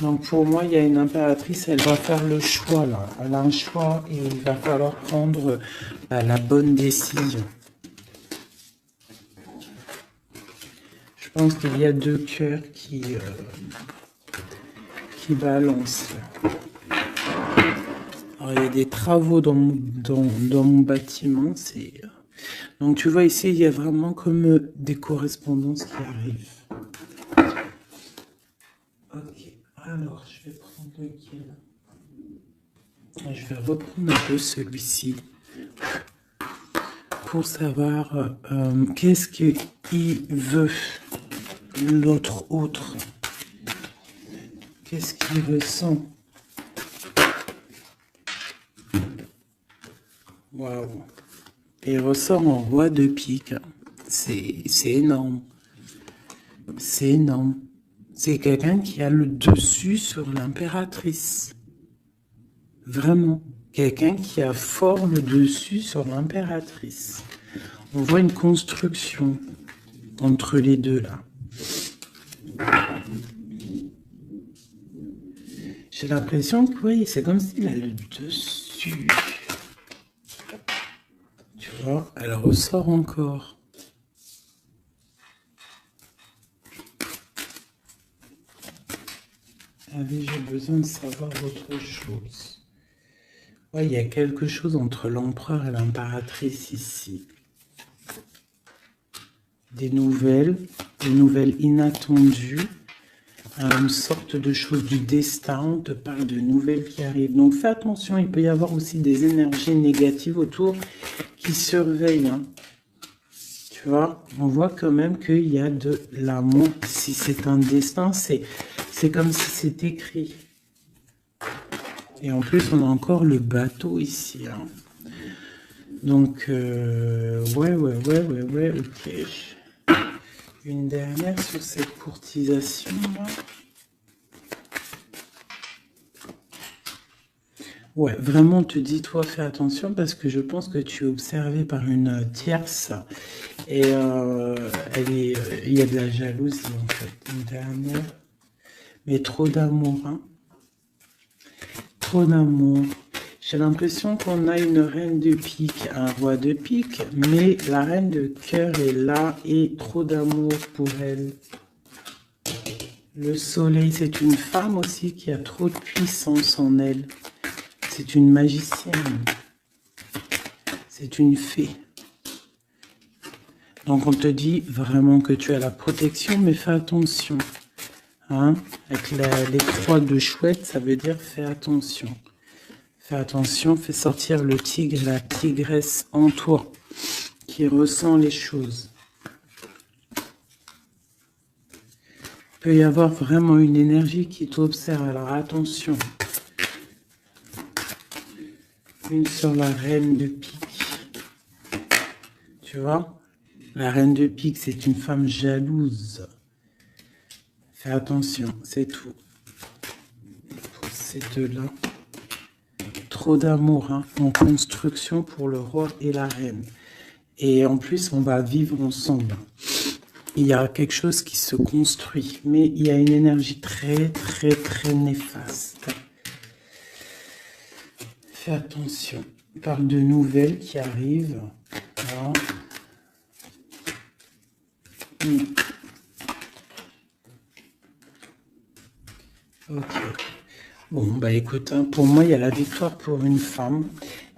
S1: Donc pour moi, il y a une impératrice, elle va faire le choix là. Elle a un choix et il va falloir prendre la bonne décision. Je pense qu'il y a deux cœurs qui balancent. Alors, il y a des travaux dans mon bâtiment. Donc tu vois ici, il y a vraiment comme des correspondances qui arrivent. Ok, alors je vais prendre lequel? Je vais reprendre un peu celui-ci pour savoir qu'est-ce qu'il veut, l'autre autre. Qu'est-ce qu'il ressent? Waouh! Il ressort en roi de pique. C'est énorme. C'est énorme. C'est quelqu'un qui a le dessus sur l'impératrice. Vraiment. Quelqu'un qui a fort le dessus sur l'impératrice. On voit une construction entre les deux là. J'ai l'impression que oui, c'est comme s'il a le dessus. Tu vois, elle ressort encore. Allez, j'ai besoin de savoir autre chose. Ouais, il y a quelque chose entre l'empereur et l'impératrice ici. Des nouvelles inattendues, une sorte de chose du destin, on te parle de nouvelles qui arrivent. Donc fais attention, il peut y avoir aussi des énergies négatives autour qui surveillent. Hein. Tu vois, on voit quand même qu'il y a de l'amour. Si c'est un destin, c'est comme si c'est écrit. Et en plus, on a encore le bateau ici. Hein. Donc, ouais, ok. Une dernière sur cette courtisation. Ouais, vraiment, on te dit, toi, fais attention parce que je pense que tu es observé par une tierce et il y a de la jalousie en fait. Une dernière, mais trop d'amour, hein. Trop d'amour. J'ai l'impression qu'on a une reine de pique, un roi de pique, mais la reine de cœur est là et trop d'amour pour elle. Le soleil, c'est une femme aussi qui a trop de puissance en elle. C'est une magicienne. C'est une fée. Donc on te dit vraiment que tu as la protection, mais fais attention. Hein? Avec les croix de chouette, ça veut dire fais attention. Fais attention, fais sortir le tigre, la tigresse en toi, qui ressent les choses. Il peut y avoir vraiment une énergie qui t'observe, alors attention. Une sur la reine de pique. Tu vois? La reine de pique, c'est une femme jalouse. Fais attention, c'est tout. Pour ces deux-là. Trop d'amour hein, en construction pour le roi et la reine. Et en plus, on va vivre ensemble. Il y a quelque chose qui se construit, mais il y a une énergie très, très, très néfaste. Fais attention. On parle de nouvelles qui arrivent. Voilà. Ok. Bon, bah écoute, hein, pour moi, il y a la victoire pour une femme.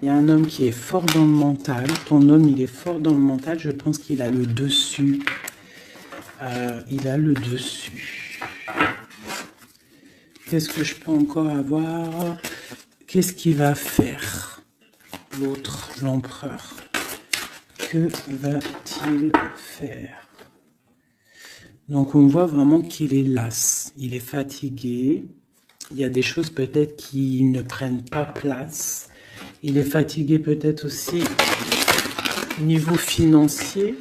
S1: Il y a un homme qui est fort dans le mental. Ton homme, il est fort dans le mental. Je pense qu'il a le dessus. Il a le dessus. Qu'est-ce que je peux encore avoir? Qu'est-ce qu'il va faire? L'autre, l'empereur. Que va-t-il faire? Donc, on voit vraiment qu'il est las. Il est fatigué. Il y a des choses peut-être qui ne prennent pas place. Il est fatigué peut-être aussi au niveau financier.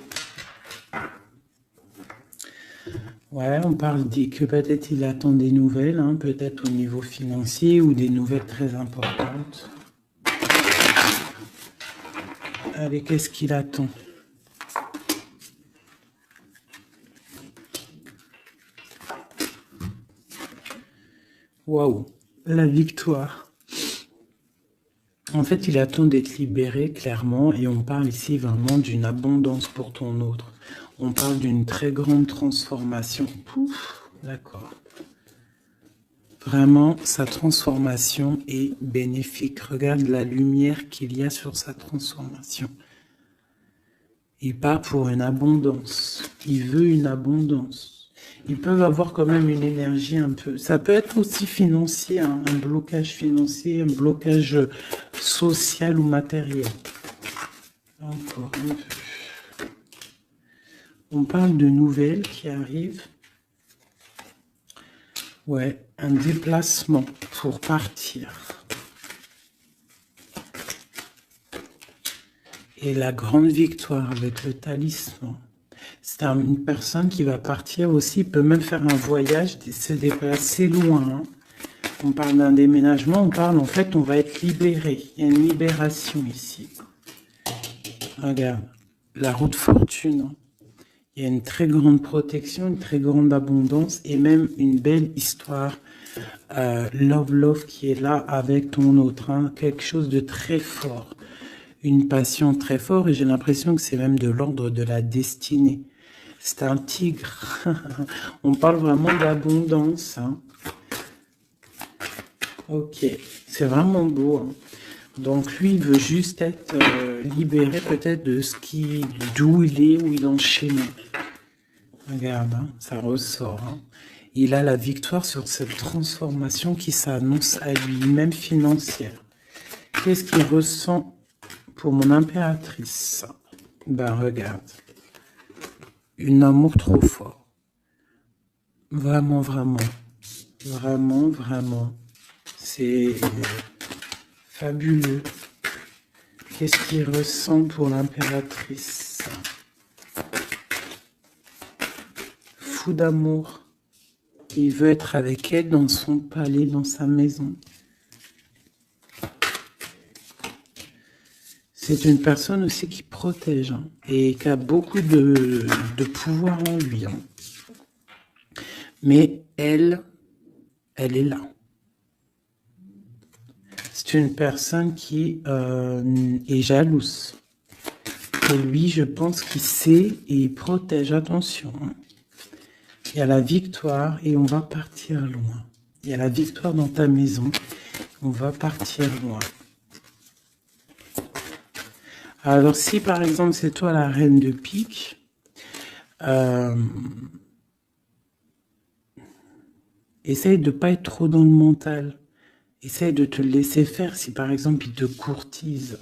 S1: Ouais, on parle que peut-être il attend des nouvelles, hein, peut-être au niveau financier ou des nouvelles très importantes. Allez, qu'est-ce qu'il attend? Waouh, la victoire. En fait, il attend d'être libéré, clairement, et on parle ici vraiment d'une abondance pour ton autre. On parle d'une très grande transformation. Pouf, d'accord. Vraiment, sa transformation est bénéfique. Regarde la lumière qu'il y a sur sa transformation. Il part pour une abondance. Il veut une abondance. Ils peuvent avoir quand même une énergie un peu... Ça peut être aussi financier, hein, un blocage financier, un blocage social ou matériel. Encore un peu. On parle de nouvelles qui arrivent. Ouais, un déplacement pour partir. Et la grande victoire avec le talisman. C'est une personne qui va partir aussi, peut même faire un voyage, se déplacer loin. Hein. On parle d'un déménagement, on parle en fait, on va être libéré. Il y a une libération ici. Regarde, la roue de fortune. Hein. Il y a une très grande protection, une très grande abondance et même une belle histoire love qui est là avec ton autre, hein, quelque chose de très fort, une passion très forte et j'ai l'impression que c'est même de l'ordre de la destinée. C'est un tigre. On parle vraiment d'abondance. Hein. Ok, c'est vraiment beau. Hein. Donc lui, il veut juste être libéré peut-être de ce qui, d'où il est, où il est enchaîné. Regarde, hein, ça ressort. Hein. Il a la victoire sur cette transformation qui s'annonce à lui-même financière. Qu'est-ce qu'il ressent pour mon impératrice? Ben regarde, un amour trop fort. Vraiment, vraiment, vraiment, vraiment. C'est fabuleux. Qu'est-ce qu'il ressent pour l'impératrice? Fou d'amour. Il veut être avec elle dans son palais, dans sa maison. C'est une personne aussi qui protège hein, et qui a beaucoup de pouvoir en lui. Hein. Mais elle est là. C'est une personne qui est jalouse. Et lui, je pense qu'il sait et il protège. Attention. Hein. Il y a la victoire et on va partir loin. Il y a la victoire dans ta maison. On va partir loin. Alors, si par exemple, c'est toi la reine de pique, essaye de ne pas être trop dans le mental. Essaye de te laisser faire. Si par exemple, il te courtise,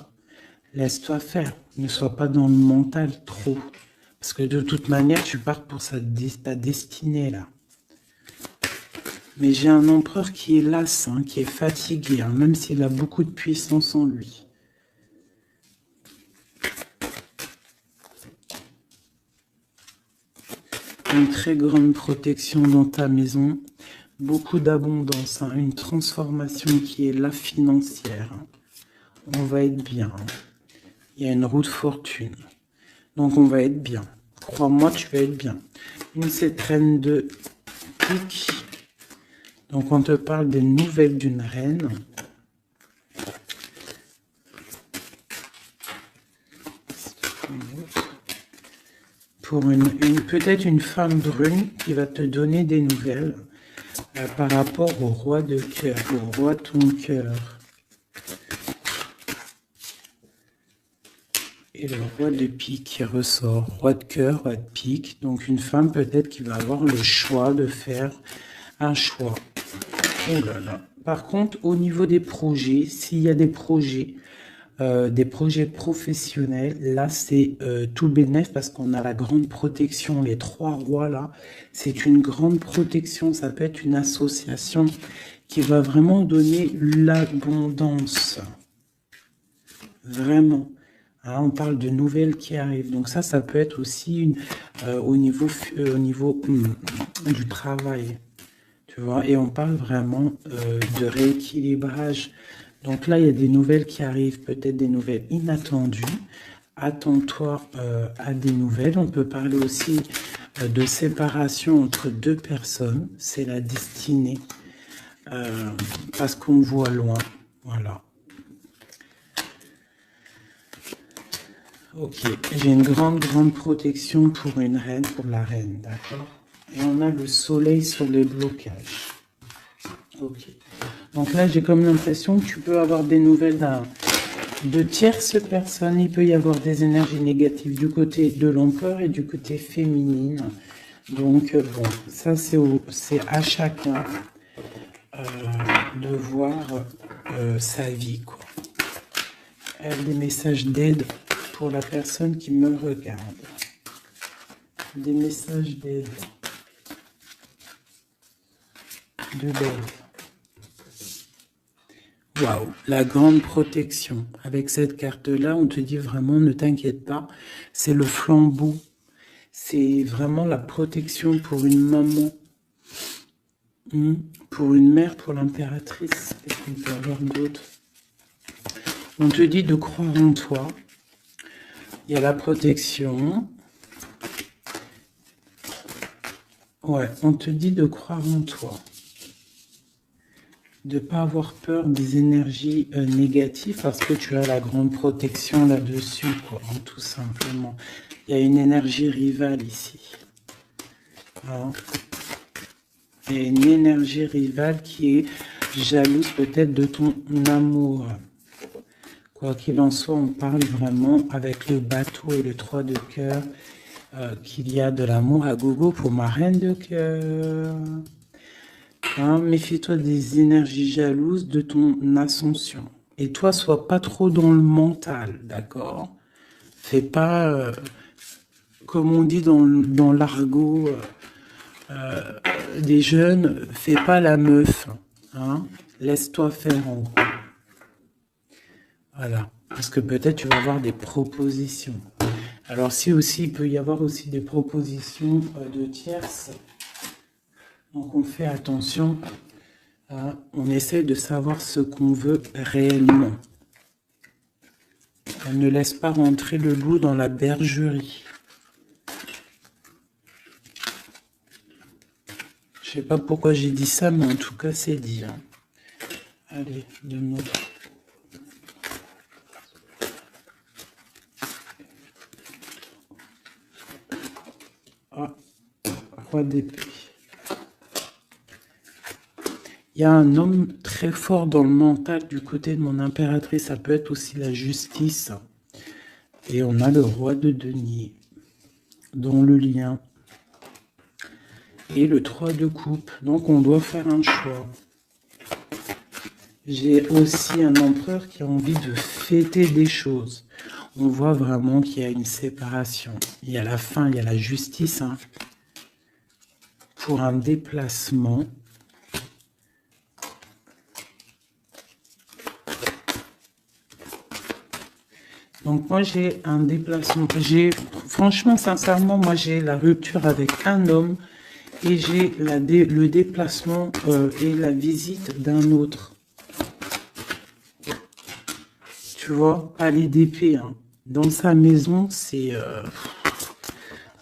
S1: laisse-toi faire. Ne sois pas dans le mental trop. Parce que de toute manière, tu pars pour ta destinée, là. Mais j'ai un empereur qui est las, hein, qui est fatigué, hein, même s'il a beaucoup de puissance en lui. Une très grande protection dans ta maison. Beaucoup d'abondance, hein, une transformation qui est là financière. Hein. On va être bien. Hein. Il y a une roue de fortune. Donc on va être bien. Crois-moi, tu vas être bien. Une reine de pique. Donc on te parle des nouvelles d'une reine. Pour peut-être une femme brune qui va te donner des nouvelles par rapport au roi de cœur, au roi de ton cœur. Et le roi de pique qui ressort, roi de cœur, roi de pique. Donc une femme peut-être qui va avoir le choix de faire un choix. Oh là là. Par contre, au niveau des projets, s'il y a des projets professionnels, là c'est tout bénef parce qu'on a la grande protection. Les trois rois là, c'est une grande protection. Ça peut être une association qui va vraiment donner l'abondance. Vraiment. Hein, on parle de nouvelles qui arrivent. Donc ça peut être aussi au niveau du travail. Tu vois, et on parle vraiment de rééquilibrage. Donc là, il y a des nouvelles qui arrivent, peut-être des nouvelles inattendues. Attends-toi à des nouvelles. On peut parler aussi de séparation entre deux personnes. C'est la destinée. Parce qu'on voit loin. Voilà. Ok, j'ai une grande protection pour une reine, pour la reine, d'accord? Et on a le soleil sur les blocages. Ok. Donc là, j'ai comme l'impression que tu peux avoir des nouvelles de tierces personnes. Il peut y avoir des énergies négatives du côté de l'empereur et du côté féminine. Donc, bon, ça, c'est à chacun de voir sa vie, quoi. Des messages d'aide pour la personne qui me regarde. Des messages d'aide. De l'aide. Waouh, la grande protection. Avec cette carte-là, on te dit vraiment, ne t'inquiète pas, c'est le flambeau. C'est vraiment la protection pour une maman, pour une mère, pour l'impératrice. Qu'est-ce qu'on peut avoir d'autre? On te dit de croire en toi. Il y a la protection. Ouais, on te dit de croire en toi. De ne pas avoir peur des énergies négatives parce que tu as la grande protection là-dessus, quoi, hein, tout simplement. Il y a une énergie rivale ici. Hein. Il y a une énergie rivale qui est jalouse peut-être de ton amour. Quoi qu'il en soit, on parle vraiment avec le bateau et le 3 de cœur qu'il y a de l'amour à gogo pour ma reine de cœur. Hein, méfie-toi des énergies jalouses de ton ascension. Et toi, sois pas trop dans le mental, d'accord? Fais pas, comme on dit dans l'argot des jeunes, fais pas la meuf. Hein? Laisse-toi faire en gros. Voilà. Parce que peut-être tu vas avoir des propositions. Alors si aussi, il peut y avoir aussi des propositions de tierces. Donc on fait attention. On essaie de savoir ce qu'on veut réellement. On ne laisse pas rentrer le loup dans la bergerie. Je sais pas pourquoi j'ai dit ça, mais en tout cas c'est dit. Hein. Allez, donne-moi. Ah, roi d'épée. Il y a un homme très fort dans le mental du côté de mon impératrice. Ça peut être aussi la justice. Et on a le roi de denier dans le lien. Et le 3 de coupe. Donc on doit faire un choix. J'ai aussi un empereur qui a envie de fêter des choses. On voit vraiment qu'il y a une séparation. Il y a la fin, il y a la justice. Hein, pour un déplacement. Donc moi j'ai un déplacement. Franchement, sincèrement, moi j'ai la rupture avec un homme. Et j'ai le déplacement et la visite d'un autre. Tu vois, palais d'épée. Hein. Dans sa maison, c'est...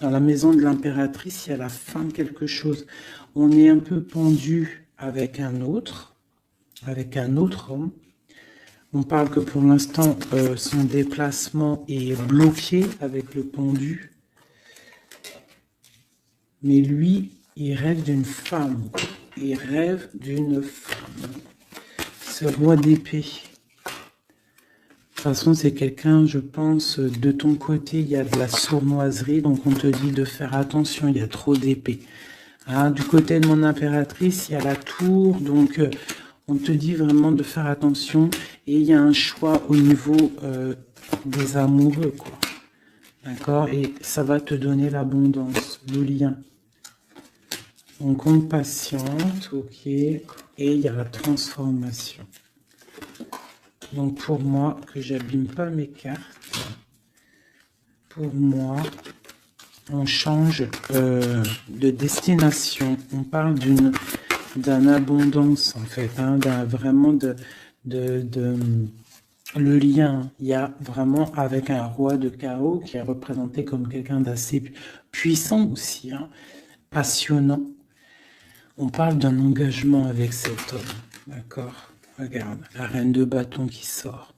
S1: dans la maison de l'impératrice, il y a la fin de quelque chose. On est un peu pendu avec un autre homme. On parle que pour l'instant, son déplacement est bloqué avec le pendu. Mais lui, il rêve d'une femme. Il rêve d'une femme. Ce roi d'épée. De toute façon, c'est quelqu'un, je pense, de ton côté, il y a de la sournoiserie, donc on te dit de faire attention, il y a trop d'épées. Hein, du côté de mon impératrice, il y a la tour, donc on te dit vraiment de faire attention. Et il y a un choix au niveau des amoureux, quoi. D'accord? Et ça va te donner l'abondance, le lien. Donc on patiente, ok. Et il y a la transformation. Donc pour moi, que j'abîme pas mes cartes, pour moi, on change de destination. On parle d'une abondance en fait, hein, vraiment le lien. Il y a vraiment avec un roi de chaos qui est représenté comme quelqu'un d'assez puissant aussi, hein, passionnant. On parle d'un engagement avec cet homme, d'accord? Regarde, la reine de bâton qui sort.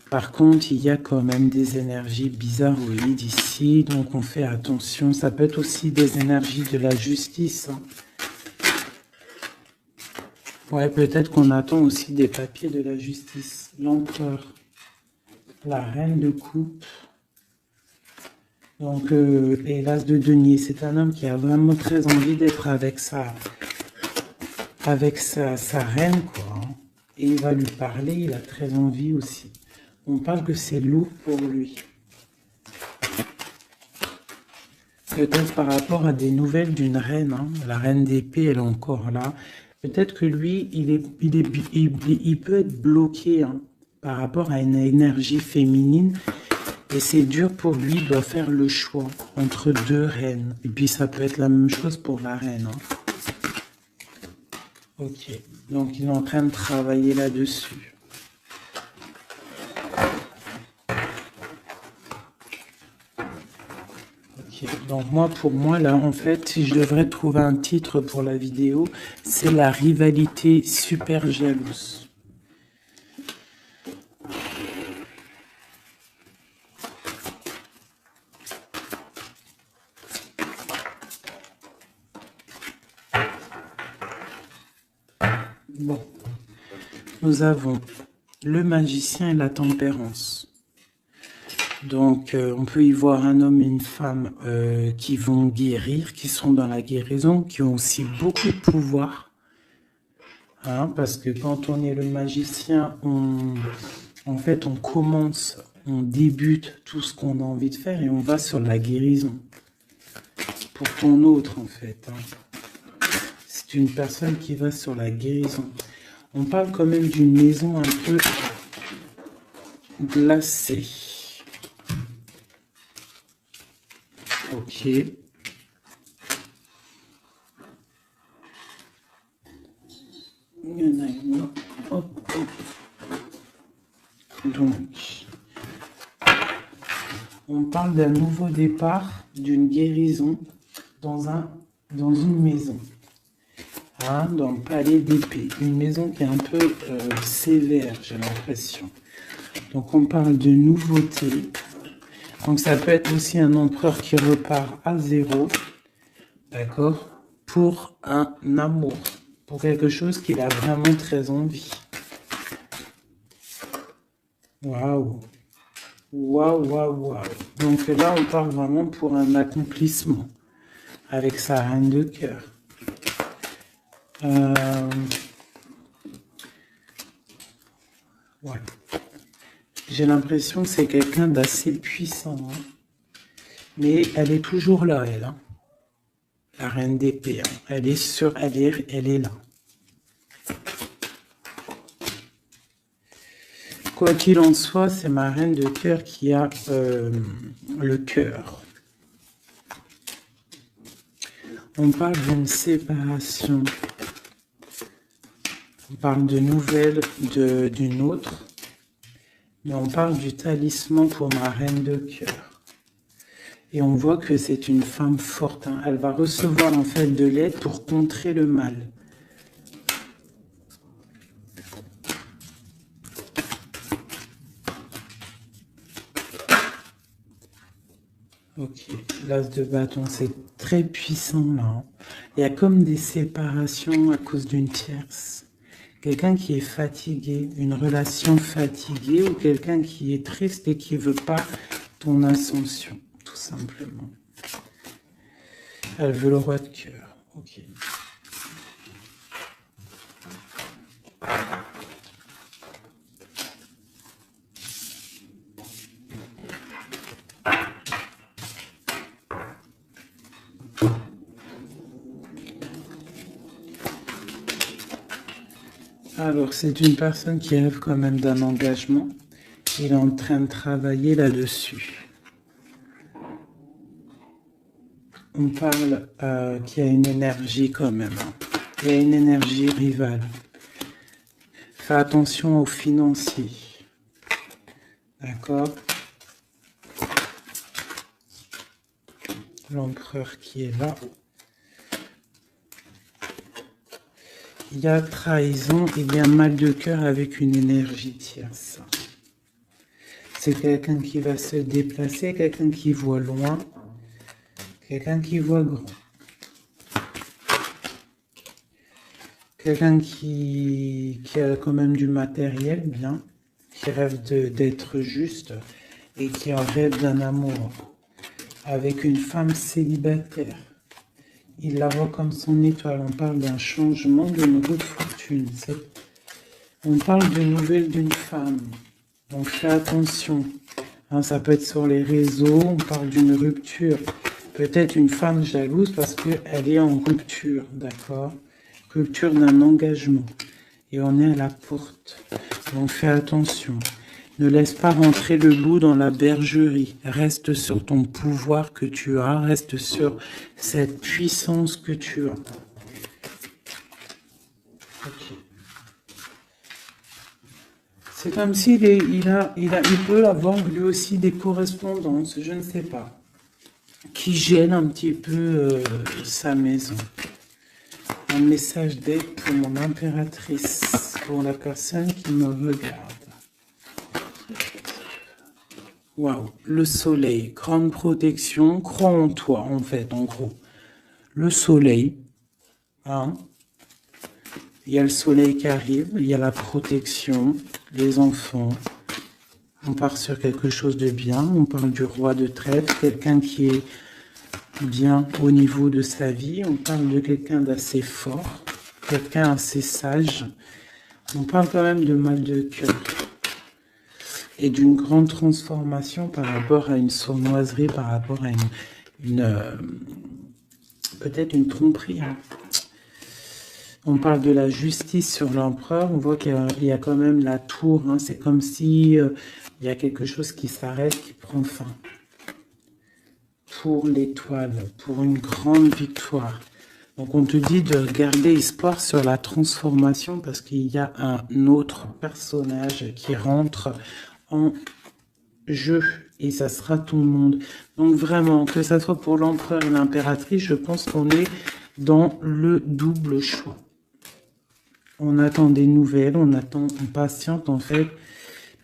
S1: Par contre, il y a quand même des énergies bizarroïdes ici, donc on fait attention. Ça peut être aussi des énergies de la justice. Hein. Ouais, peut-être qu'on attend aussi des papiers de la justice. L'empereur, la reine de coupe. Donc, et l'as de denier, c'est un homme qui a vraiment très envie d'être avec sa reine, quoi. Hein. Et il va lui parler, il a très envie aussi. On parle que c'est lourd pour lui. Peut-être par rapport à des nouvelles d'une reine. Hein. La reine d'épée, elle est encore là. Peut-être que lui, il peut être bloqué hein, par rapport à une énergie féminine. Et c'est dur pour lui, il doit faire le choix entre deux reines. Et puis ça peut être la même chose pour la reine. Hein. Ok, donc il est en train de travailler là-dessus. Ok, Donc moi, pour moi, là, en fait, si je devrais trouver un titre pour la vidéo, c'est la rivalité super jalouse. Bon, nous avons le magicien et la tempérance. Donc, on peut y voir un homme et une femme qui vont guérir, qui sont dans la guérison, qui ont aussi beaucoup de pouvoir. Hein, parce que quand on est le magicien, en fait, on commence, on débute tout ce qu'on a envie de faire et on va sur la guérison. Pour ton autre, en fait. Hein. C'est une personne qui va sur la guérison. On parle quand même d'une maison un peu glacée. Ok. Il y en a une. Hop, hop. Donc, on parle d'un nouveau départ, d'une guérison dans une maison. Hein, dans le palais d'épée. Une maison qui est un peu sévère, j'ai l'impression. Donc, on parle de nouveauté. Donc, ça peut être aussi un empereur qui repart à zéro. D'accord? Pour un amour. Pour quelque chose qu'il a vraiment très envie. Waouh! Waouh, waouh, waouh. Donc là, on parle vraiment pour un accomplissement. Avec sa reine de cœur. Ouais. J'ai l'impression que c'est quelqu'un d'assez puissant. Hein. Mais elle est toujours là, elle. Hein. La reine d'épée. Hein. Elle est là. Quoi qu'il en soit, c'est ma reine de cœur qui a le cœur. On parle d'une séparation. On parle de nouvelles d'une autre. Mais on parle du talisman pour ma reine de cœur. Et on voit que c'est une femme forte. Hein. Elle va recevoir en fait de l'aide pour contrer le mal. Ok, l'as de bâton, c'est très puissant là. Hein. Il y a comme des séparations à cause d'une tierce. Quelqu'un qui est fatigué, une relation fatiguée ou quelqu'un qui est triste et qui ne veut pas ton ascension, tout simplement. Elle veut le roi de cœur. Ok. Alors, c'est une personne qui rêve quand même d'un engagement. Il est en train de travailler là-dessus. On parle qu'il y a une énergie quand même. Il y a une énergie rivale. Fais attention aux financiers. D'accord? L'empereur qui est là. Il y a trahison, il y a mal de cœur avec une énergie tierce. C'est quelqu'un qui va se déplacer, quelqu'un qui voit loin, quelqu'un qui voit grand. Quelqu'un qui a quand même du matériel, bien, qui rêve d'être juste et qui en rêve d'un amour avec une femme célibataire. Il la voit comme son étoile. On parle d'un changement, d'une roue de fortune. On parle de nouvelles d'une femme. Donc fais attention. Hein, ça peut être sur les réseaux. On parle d'une rupture. Peut-être une femme jalouse parce qu'elle est en rupture. D'accord? Rupture d'un engagement. Et on est à la porte. Donc fais attention. Ne laisse pas rentrer le loup dans la bergerie. Reste sur ton pouvoir que tu as. Reste sur cette puissance que tu as. Okay. C'est comme s'il il peut avoir lui aussi des correspondances, je ne sais pas, qui gêne un petit peu sa maison. Un message d'aide pour mon impératrice, pour la personne qui me regarde. Waouh, le soleil, grande protection, crois en toi en fait, en gros. Le soleil, hein. Il y a le soleil qui arrive, il y a la protection, les enfants. On part sur quelque chose de bien, on parle du roi de trèfle, quelqu'un qui est bien au niveau de sa vie, on parle de quelqu'un d'assez fort, quelqu'un assez sage. On parle quand même de mal de cœur. Et d'une grande transformation par rapport à une sournoiserie, par rapport à peut-être une tromperie. Hein. On parle de la justice sur l'empereur, on voit qu'il y a quand même la tour, hein. C'est comme si il y a quelque chose qui s'arrête, qui prend fin. Pour l'étoile, pour une grande victoire. Donc on te dit de garder espoir sur la transformation parce qu'il y a un autre personnage qui rentre en jeu et ça sera tout le monde. Donc vraiment, que ça soit pour l'empereur et l'impératrice, je pense qu'on est dans le double choix. On attend des nouvelles, on patiente en fait.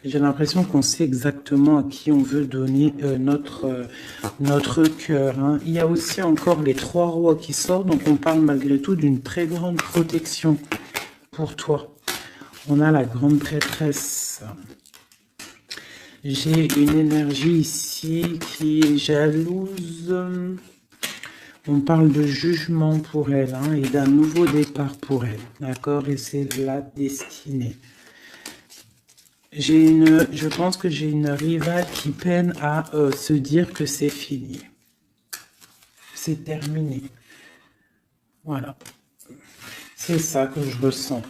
S1: J'ai l'impression qu'on sait exactement à qui on veut donner notre cœur. Hein. Il y a aussi encore les 3 rois qui sortent, donc on parle malgré tout d'une très grande protection pour toi. On a la grande prêtresse. J'ai une énergie ici qui est jalouse. On parle de jugement pour elle hein, et d'un nouveau départ pour elle. D'accord? Et c'est la destinée. Je pense que j'ai une rivale qui peine à se dire que c'est fini. C'est terminé. Voilà. C'est ça que je ressens.